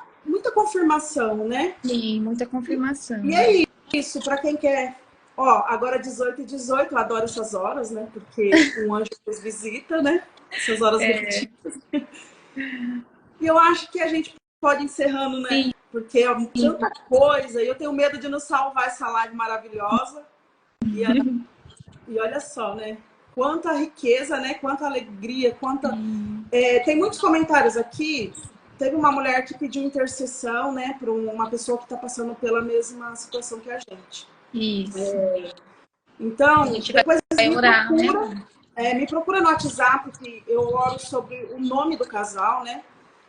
[SPEAKER 1] confirmação, né?
[SPEAKER 2] Sim, muita confirmação.
[SPEAKER 1] E é isso, para quem quer... Ó, agora 18 e 18, eu adoro essas horas, né? Porque um anjo nos visita, né? Essas horas repetidas. E eu acho que a gente pode ir encerrando, né? Sim. Porque é tanta coisa, e eu tenho medo de nos salvar essa live maravilhosa. E olha só, né? Quanta riqueza, né? Quanta alegria, tem muitos comentários aqui. Teve uma mulher que pediu intercessão, né? Para uma pessoa que está passando pela mesma situação que a gente.
[SPEAKER 2] Isso.
[SPEAKER 1] Então, depois
[SPEAKER 2] me
[SPEAKER 1] procura no WhatsApp, que eu oro sobre o nome do casal, né?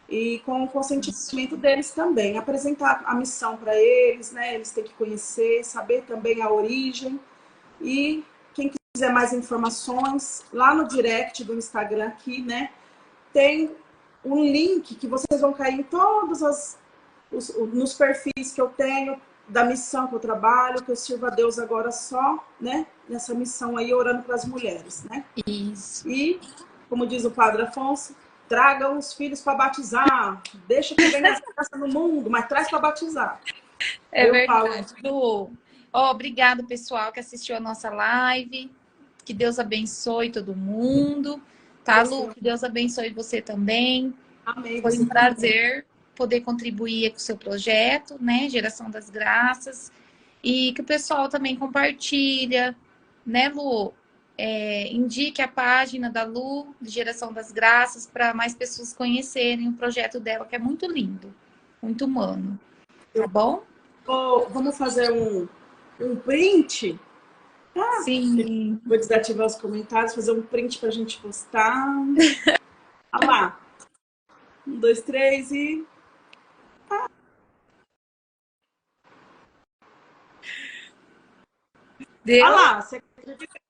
[SPEAKER 1] E com o consentimento deles também. Apresentar a missão para eles, né? Eles têm que conhecer, saber também a origem. E quem quiser mais informações, lá no direct do Instagram aqui, né? Tem um link que vocês vão cair em todos nos perfis que eu tenho, da missão que eu trabalho, que eu sirvo a Deus agora só, né? Nessa missão aí, orando para as mulheres, né?
[SPEAKER 2] Isso.
[SPEAKER 1] E, como diz o Padre Afonso, tragam os filhos para batizar. Deixa que venha a graça no mundo, mas traz para batizar.
[SPEAKER 2] É verdade, Lu. Obrigado, pessoal, que assistiu a nossa live. Que Deus abençoe todo mundo. Tá, Lu? Que Deus abençoe você também.
[SPEAKER 1] Amém.
[SPEAKER 2] Foi um prazer poder contribuir com o seu projeto, né? Geração das Graças. E que o pessoal também compartilha, né, Lu? Indique a página da Lu, de Geração das Graças, para mais pessoas conhecerem o projeto dela, que é muito lindo, muito humano. Tá bom?
[SPEAKER 1] Vamos fazer um print?
[SPEAKER 2] Sim.
[SPEAKER 1] Vou desativar os comentários, fazer um print para a gente postar. Olha lá. 1, 2, 3 e...
[SPEAKER 2] Deu?
[SPEAKER 1] Olha lá, você acredita?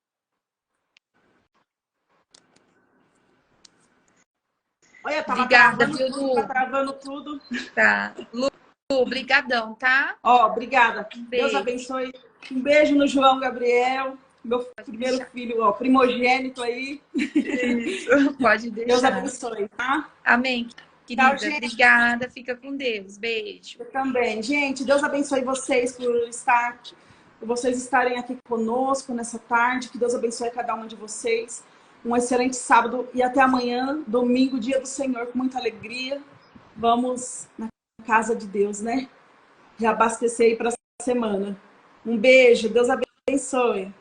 [SPEAKER 1] Olha,
[SPEAKER 2] Obrigada, viu, Lu?
[SPEAKER 1] Tá travando tudo.
[SPEAKER 2] Tá. Lu, obrigadão, tá?
[SPEAKER 1] Obrigada. Deus abençoe. Um beijo no João Gabriel, meu primeiro filho, primogênito aí.
[SPEAKER 2] Isso, pode deixar.
[SPEAKER 1] Deus abençoe, tá?
[SPEAKER 2] Amém, querida. Tchau, obrigada. Fica com Deus. Beijo.
[SPEAKER 1] Eu também. Gente, Deus abençoe vocês por por vocês estarem aqui conosco nessa tarde. Que Deus abençoe cada um de vocês. Um excelente sábado e até amanhã, domingo, dia do Senhor, com muita alegria. Vamos na casa de Deus, né? Reabastecer aí para a semana. Um beijo, Deus abençoe.